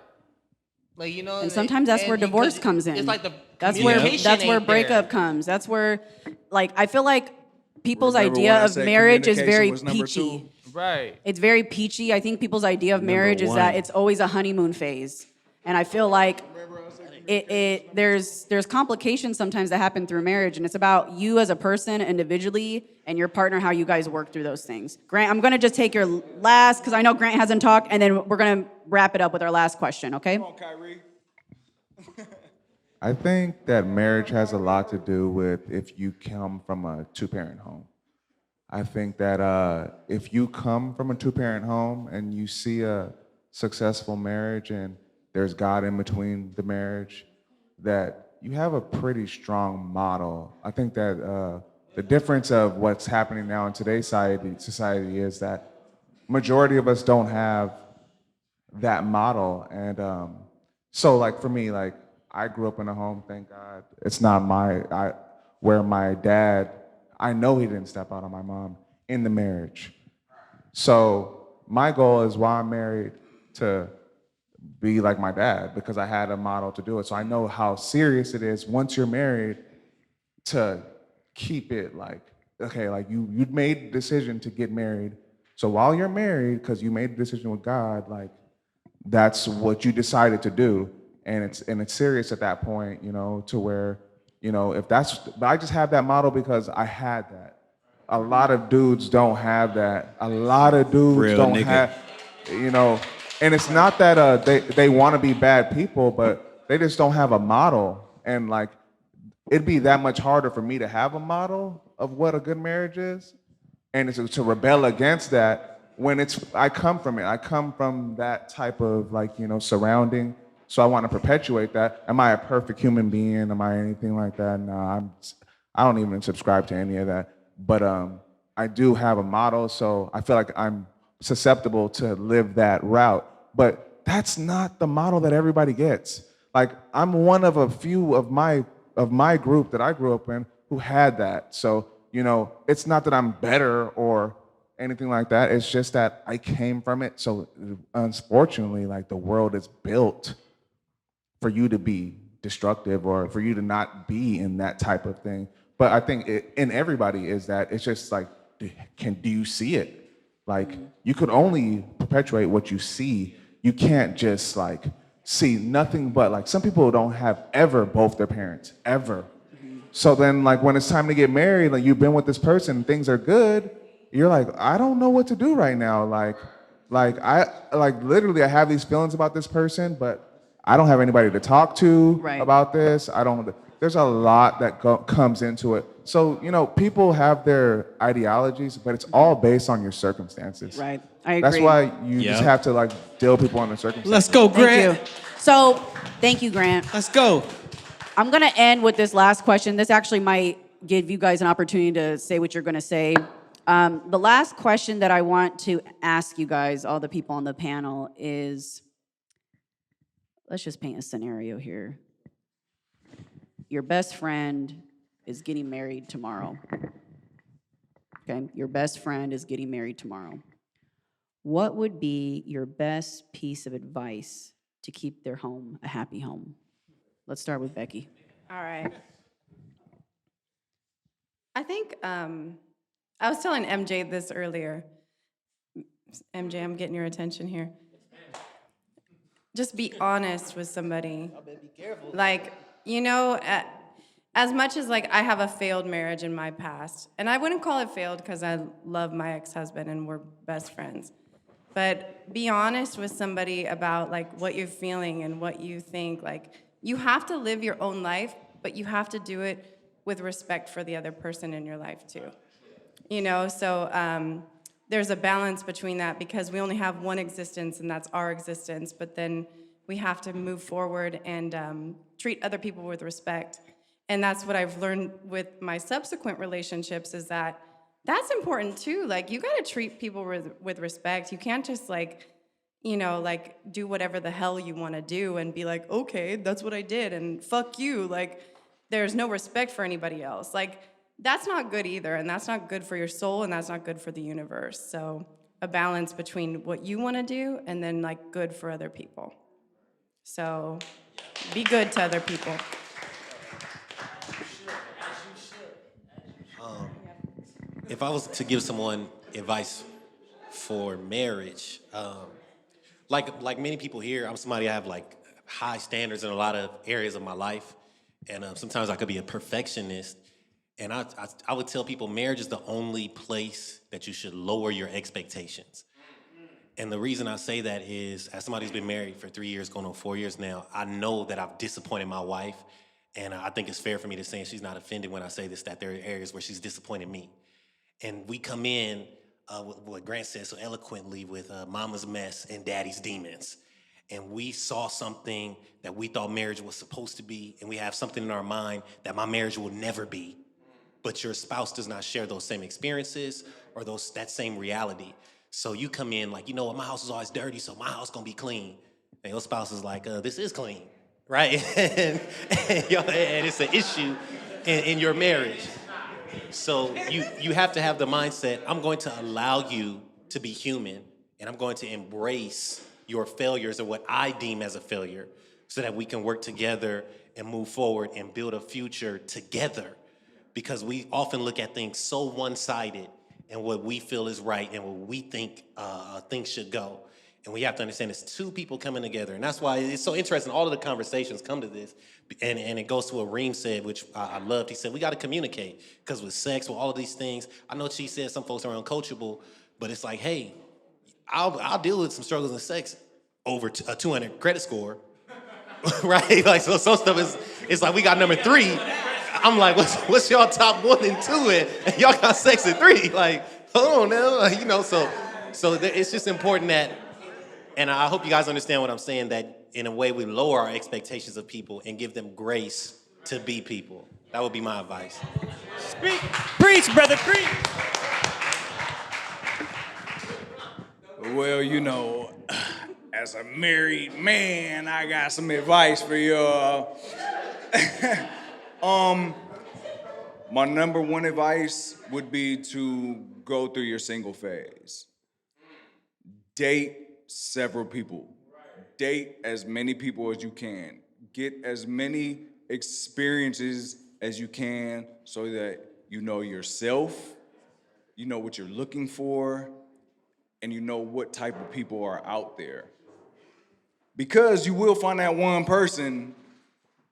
Speaker 20: Like, you know,
Speaker 2: And sometimes that's where divorce comes in.
Speaker 20: It's like the
Speaker 2: that's where
Speaker 20: communication ain't
Speaker 2: breakup
Speaker 20: there.
Speaker 2: comes. That's where, like, I feel like people's
Speaker 6: Remember when
Speaker 2: idea
Speaker 6: I
Speaker 2: of
Speaker 6: said
Speaker 2: marriage is
Speaker 6: communication
Speaker 2: very
Speaker 6: was number
Speaker 2: peachy.
Speaker 6: two?
Speaker 20: Right.
Speaker 2: It's very peachy. I think people's idea of marriage is that it's always a honeymoon phase, and I feel like there's complications sometimes that happen through marriage, and it's about you as a person individually and your partner, how you guys work through those things. Grant, I'm gonna just take your last, because I know Grant hasn't talked, and then we're gonna wrap it up with our last question, okay?
Speaker 6: Come on, Kyrie.
Speaker 11: I think that marriage has a lot to do with if you come from a two-parent home. I think that if you come from a two-parent home and you see a successful marriage and there's God in between the marriage, that you have a pretty strong model. I think that the difference of what's happening now in today's society is that majority of us don't have that model. And so like for me, like I grew up in a home, thank God. It's not where my dad, I know he didn't step out on my mom in the marriage. So my goal is while I'm married to be like my dad, because I had a model to do it. So I know how serious it is once you're married to keep it like, okay, like you made the decision to get married. So while you're married, because you made the decision with God, like that's what you decided to do. And it's serious at that point, you know, to where, you know, but I just have that model because I had that. A lot of dudes don't have that. A lot of dudes
Speaker 8: Real
Speaker 11: don't
Speaker 8: nigga.
Speaker 11: have, you know, and it's not that they want to be bad people, but they just don't have a model. And like, it'd be that much harder for me to have a model of what a good marriage is, and it's to rebel against that when I come from it. I come from that type of like, you know, surrounding. So I want to perpetuate that. Am I a perfect human being? Am I anything like that? No, I don't even subscribe to any of that. But I do have a model, so I feel like I'm susceptible to live that route. But that's not the model that everybody gets. Like I'm one of a few of my group that I grew up in who had that. So, you know, it's not that I'm better or anything like that. It's just that I came from it. So unfortunately, like the world is built for you to be destructive or for you to not be in that type of thing. But I think in everybody is that it's just like, do you see it? Like you could only perpetuate what you see. You can't just like see nothing but like some people don't have ever both their parents, ever. So then like when it's time to get married, like you've been with this person, things are good. You're like, I don't know what to do right now. Like literally I have these feelings about this person, but I don't have anybody to talk to about this. There's a lot that comes into it. So, you know, people have their ideologies, but it's all based on your circumstances.
Speaker 2: Right, I agree.
Speaker 11: That's why you just have to like deal with people on their circumstances.
Speaker 2: Let's go, Grant. Thank you. So, thank you, Grant.
Speaker 22: Let's go.
Speaker 2: I'm gonna end with this last question. This actually might give you guys an opportunity to say what you're gonna say. The last question that I want to ask you guys, all the people on the panel, is, let's just paint a scenario here. Your best friend is getting married tomorrow. Okay, your best friend is getting married tomorrow. What would be your best piece of advice to keep their home a happy home? Let's start with Becky.
Speaker 4: All right. I think I was telling MJ this earlier. MJ, I'm getting your attention here. Just be honest with somebody. Like, you know, as much as like I have a failed marriage in my past, and I wouldn't call it failed because I love my ex-husband and we're best friends. But be honest with somebody about like what you're feeling and what you think. Like, you have to live your own life, but you have to do it with respect for the other person in your life too. You know, so there's a balance between that because we only have one existence and that's our existence, but then we have to move forward and treat other people with respect. And that's what I've learned with my subsequent relationships is that That's important too. Like, you gotta treat people with respect. You can't just like, do whatever the hell you wanna do and be like, okay, that's what I did, and fuck you. Like, there's no respect for anybody else. Like, that's not good either, and that's not good for your soul, and that's not good for the universe. So, a balance between what you wanna do and then like good for other people. So, be good to other people.
Speaker 8: If I was to give someone advice for marriage, like many people here, I'm somebody I have like high standards in a lot of areas of my life, and sometimes I could be a perfectionist. And I would tell people marriage is the only place that you should lower your expectations. And the reason I say that is, as somebody who's been married for 3 years, going on 4 years now, I know that I've disappointed my wife, and I think it's fair for me to say, and she's not offended when I say this, that there are areas where she's disappointed me. And we come in, with what Grant said so eloquently, with mama's mess and daddy's demons. And we saw something that we thought marriage was supposed to be, and we have something in our mind that my marriage will never be. But your spouse does not share those same experiences or that same reality. So you come in like, you know what, my house is always dirty, so my house gonna be clean. And your spouse is like, this is clean, right? and it's an issue in your marriage. So you have to have the mindset, I'm going to allow you to be human, and I'm going to embrace your failures or what I deem as a failure, so that we can work together and move forward and build a future together. Because we often look at things so one-sided and what we feel is right and what we think things should go. And we have to understand it's two people coming together. And that's why it's so interesting. All of the conversations come to this. And it goes to what Reem said, which I loved. He said, we got to communicate. Because with sex, with all of these things, I know she said some folks are uncoachable, but it's like, hey, I'll deal with some struggles in sex over a 200 credit score, right? Like, so some stuff it's like we got number 3. I'm like, what's y'all top 1 and 2 and y'all got sex at 3? Like, hold on now, so it's just important that, and I hope you guys understand what I'm saying, that in a way we lower our expectations of people and give them grace to be people. That would be my advice.
Speaker 10: Speak, preach, brother, preach.
Speaker 6: Well, as a married man, I got some advice for y'all. My number 1 advice would be to go through your single phase. Date several people. Date as many people as you can. Get as many experiences as you can so that you know yourself, you know what you're looking for, and you know what type of people are out there. Because you will find that one person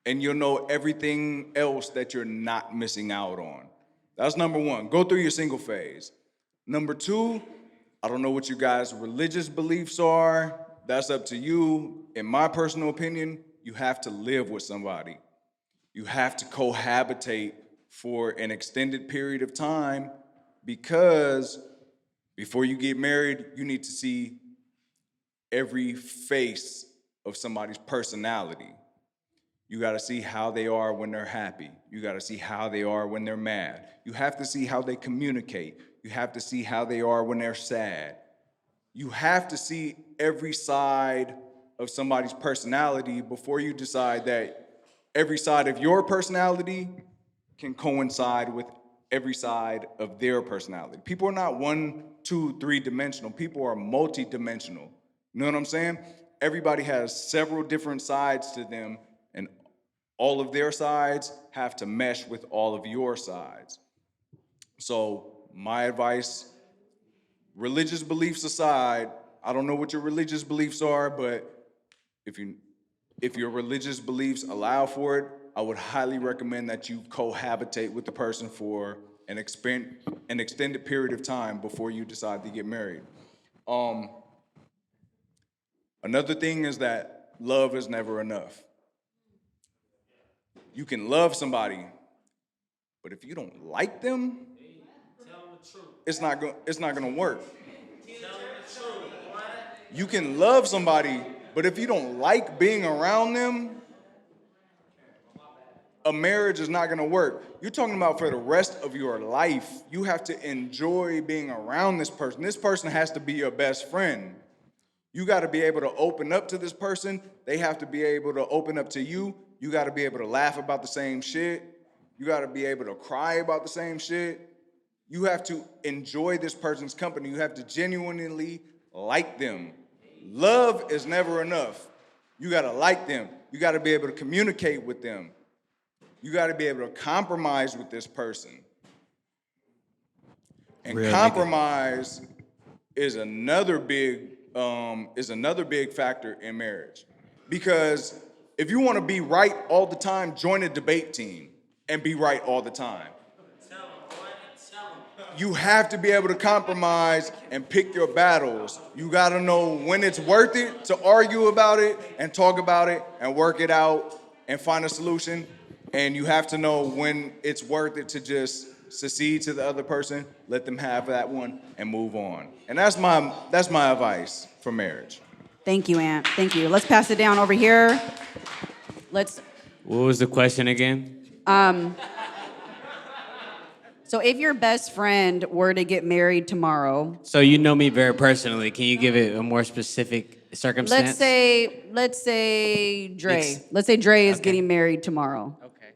Speaker 6: and you'll know everything else that you're not missing out on. That's number 1. Go through your single phase. Number 2, I don't know what you guys' religious beliefs are. That's up to you. In my personal opinion, you have to live with somebody. You have to cohabitate for an extended period of time, because before you get married, you need to see every face of somebody's personality. You gotta see how they are when they're happy. You gotta see how they are when they're mad. You have to see how they communicate. You have to see how they are when they're sad. You have to see every side of somebody's personality before you decide that every side of your personality can coincide with every side of their personality. People are not 1, 2, 3-dimensional. People are multi-dimensional. You know what I'm saying? Everybody has several different sides to them, and all of their sides have to mesh with all of your sides. So my advice, religious beliefs aside, I don't know what your religious beliefs are, but if your religious beliefs allow for it, I would highly recommend that you cohabitate with the person for an extended period of time before you decide to get married. Another thing is that love is never enough. You can love somebody, but if you don't like them, it's not gonna work. You can love somebody, but if you don't like being around them, a marriage is not gonna work. You're talking about for the rest of your life. You have to enjoy being around this person. This person has to be your best friend. You gotta be able to open up to this person. They have to be able to open up to you. You gotta be able to laugh about the same shit. You gotta be able to cry about the same shit. You have to enjoy this person's company. You have to genuinely like them. Love is never enough. You gotta like them. You gotta be able to communicate with them. You gotta be able to compromise with this person. And
Speaker 7: Real
Speaker 6: compromise is another big factor in marriage. Because if you wanna be right all the time, join a debate team and be right all the time. You have to be able to compromise and pick your battles. You gotta know when it's worth it to argue about it and talk about it and work it out and find a solution. And you have to know when it's worth it to just secede to the other person, let them have that one, and move on. And that's my advice for marriage.
Speaker 2: Thank you, Ant. Thank you. Let's pass it down over here. What
Speaker 7: was the question again?
Speaker 2: So if your best friend were to get married tomorrow,
Speaker 7: So you know me very personally. Can you give it a more specific circumstance?
Speaker 2: let's say Dre. Let's say Dre is getting married tomorrow.
Speaker 7: Okay.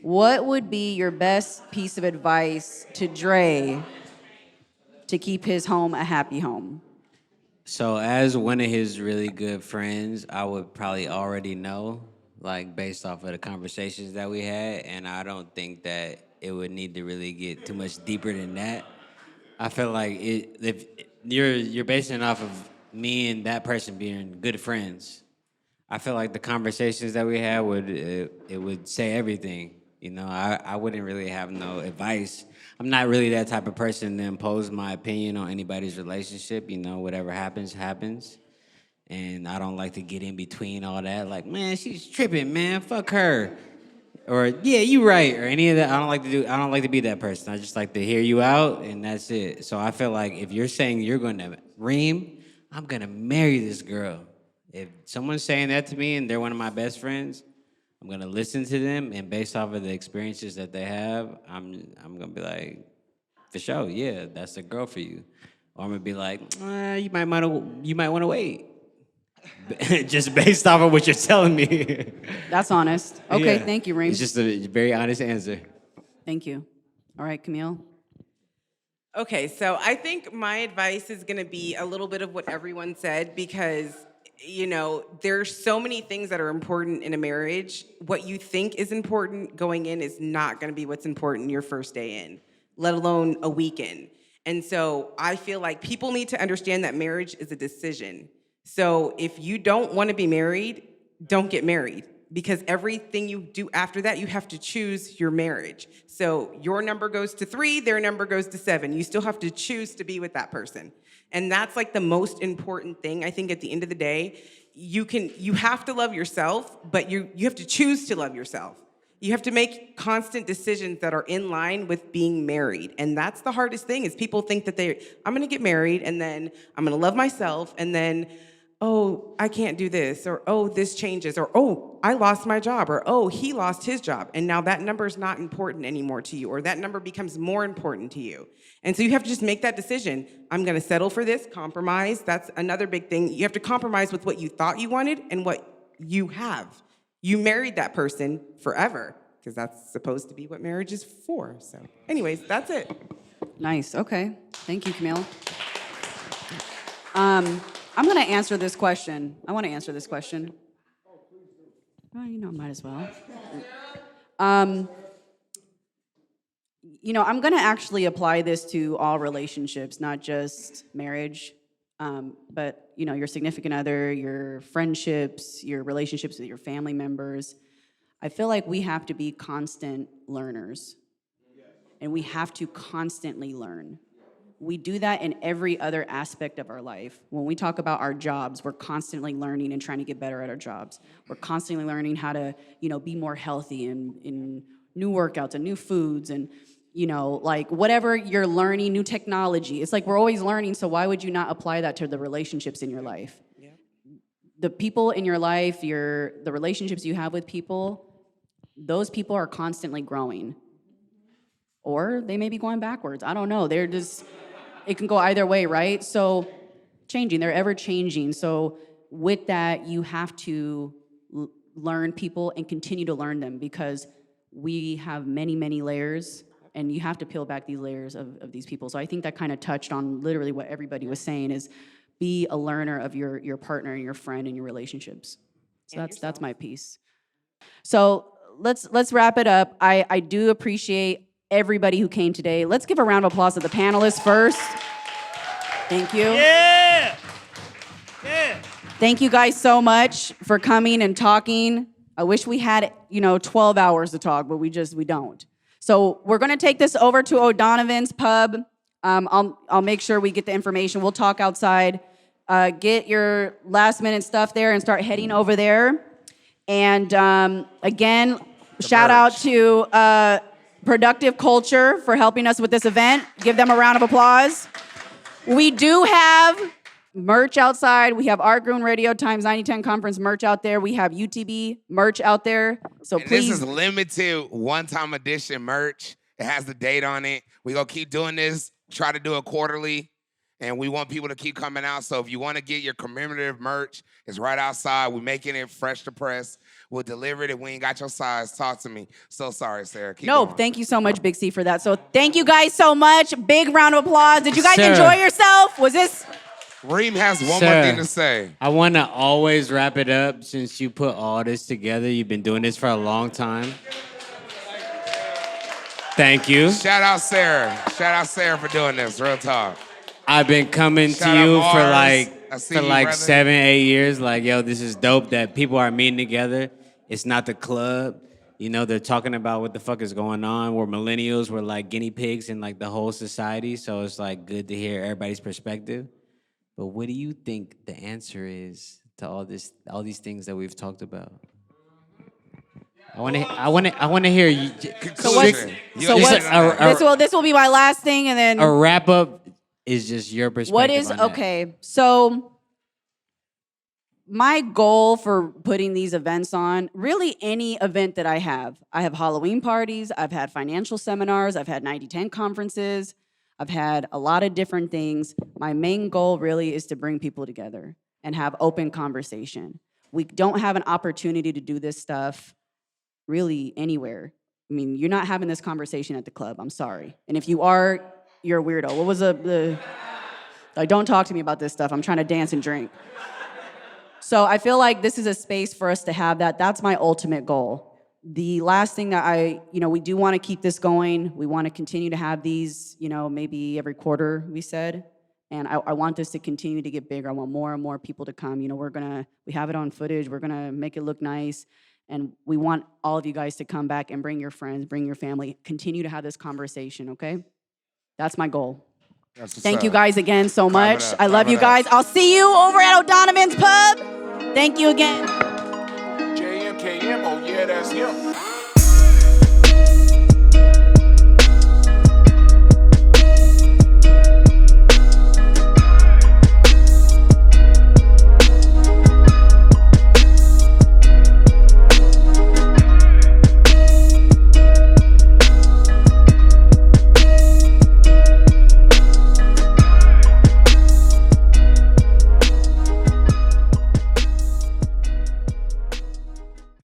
Speaker 2: What would be your best piece of advice to Dre to keep his home a happy home?
Speaker 7: So as one of his really good friends, I would probably already know, like based off of the conversations that we had, and I don't think that it would need to really get too much deeper than that. I feel like if you're basing it off of me and that person being good friends, I feel like the conversations that we had would say everything. You know, I wouldn't really have no advice. I'm not really that type of person to impose my opinion on anybody's relationship. You know, whatever happens, happens. And I don't like to get in between all that. Like, man, she's tripping, man. Fuck her. Or, yeah, you right. Or any of that. I don't like to be that person. I just like to hear you out, and that's it. So I feel like if you're saying you're going to, Reem, I'm going to marry this girl. If someone's saying that to me and they're one of my best friends, I'm going to listen to them, and based off of the experiences that they have, I'm going to be like, for sure, yeah, that's the girl for you. Or I'm going to be like, you might want to wait. Just based off of what you're telling me.
Speaker 2: That's honest. Okay,
Speaker 7: Yeah.
Speaker 2: thank you, Reem.
Speaker 7: It's just a very honest answer.
Speaker 2: Thank you. All right, Camille.
Speaker 3: Okay, so I think my advice is gonna be a little bit of what everyone said because, you know, there's so many things that are important in a marriage. What you think is important going in is not gonna be what's important your first day in, let alone a week in. And so I feel like people need to understand that marriage is a decision. So if you don't want to be married, don't get married because everything you do after that, you have to choose your marriage. So your number goes to 3, their number goes to 7. You still have to choose to be with that person. And that's like the most important thing. I think at the end of the day, you have to love yourself, but you have to choose to love yourself. You have to make constant decisions that are in line with being married. And that's the hardest thing is people think that I'm gonna get married and then I'm gonna love myself and then, oh, I can't do this, or oh, this changes, or oh, I lost my job, or oh, he lost his job. And now that number is not important anymore to you, or that number becomes more important to you. And so you have to just make that decision. I'm gonna settle for this, compromise. That's another big thing. You have to compromise with what you thought you wanted and what you have. You married that person forever, because that's supposed to be what marriage is for. So anyways, that's it.
Speaker 2: Nice, okay. Thank you, Camille. I'm gonna answer this question. I wanna answer this question. Well, you know, might as well. You know, I'm gonna actually apply this to all relationships, not just marriage, but you know, your significant other, your friendships, your relationships with your family members. I feel like we have to be constant learners, and we have to constantly learn. We do that in every other aspect of our life. When we talk about our jobs, we're constantly learning and trying to get better at our jobs. We're constantly learning how to, you know, be more healthy in new workouts and new foods and, you know, like whatever you're learning, new technology. It's like we're always learning, so why would you not apply that to the relationships in your life? The people in your life, the relationships you have with people, those people are constantly growing. Or they may be going backwards. I don't know. They're just, it can go either way, right? So changing, they're ever changing. So with that, you have to learn people and continue to learn them because we have many, many layers and you have to peel back these layers of these people. So I think that kind of touched on literally what everybody was saying is be a learner of your partner and your friend and your relationships. So that's my piece. So let's wrap it up. I do appreciate everybody who came today. Let's give a round of applause to the panelists first. Thank you.
Speaker 10: Yeah. Yeah.
Speaker 2: Thank you guys so much for coming and talking. I wish we had, 12 hours to talk, but we don't. So we're gonna take this over to O'Donovan's Pub. I'll make sure we get the information. We'll talk outside. Get your last minute stuff there and start heading over there. And again, shout out to Productive Culture for helping us with this event. Give them a round of applause. We do have merch outside. We have Artgoon Radio times 9010 conference merch out there. We have UTB merch out there. So
Speaker 9: And
Speaker 2: please.
Speaker 9: This is limited one-time edition merch. It has the date on it. We're going to keep doing this, try to do it quarterly, and we want people to keep coming out. So if you want to get your commemorative merch, it's right outside. We're making it fresh to press. We'll deliver it. If we ain't got your size, talk to me. So sorry, Sarah. Keep going.
Speaker 2: Thank you so much, Big C, for that. So thank you guys so much. Big round of applause. Did you guys
Speaker 7: Sarah.
Speaker 2: enjoy yourself? Was this...
Speaker 9: Reem has one more
Speaker 7: Sarah,
Speaker 9: thing to say.
Speaker 7: I want to always wrap it up since you put all this together. You've been doing this for a long time. Thank you.
Speaker 9: Shout out Sarah. Shout out Sarah for doing this. Real talk.
Speaker 7: I've been coming
Speaker 9: Shout
Speaker 7: to you
Speaker 9: out
Speaker 7: for
Speaker 9: Mars.
Speaker 7: like
Speaker 9: I see you, brother.
Speaker 7: 7-8 years. Like, yo, this is dope that people are meeting together. It's not the club. They're talking about what the fuck is going on. We're millennials. We're like guinea pigs in like the whole society. So it's like good to hear everybody's perspective. But what do you think the answer is to all these things that we've talked about? I want to hear you.
Speaker 2: So what's, this will be my last thing, and then
Speaker 7: a wrap up is just your perspective.
Speaker 2: what is
Speaker 7: on that.
Speaker 2: okay? So my goal for putting these events on, really any event that I have Halloween parties, I've had financial seminars, I've had 9010 conferences, I've had a lot of different things. My main goal really is to bring people together and have open conversation. We don't have an opportunity to do this stuff really anywhere. I mean, you're not having this conversation at the club. I'm sorry. And if you are, you're a weirdo. What was like, don't talk to me about this stuff. I'm trying to dance and drink. So I feel like this is a space for us to have that. That's my ultimate goal. The last thing that we do want to keep this going. We want to continue to have these, maybe every quarter, we said. And I want this to continue to get bigger. I want more and more people to come. We have it on footage. We're going to make it look nice. And we want all of you guys to come back and bring your friends, bring your family, continue to have this conversation, okay? That's my goal. Thank you guys again so much. I love you guys. I'll see you over at O'Donovan's Pub. Thank you again.
Speaker 12: JMKM, oh yeah, that's him.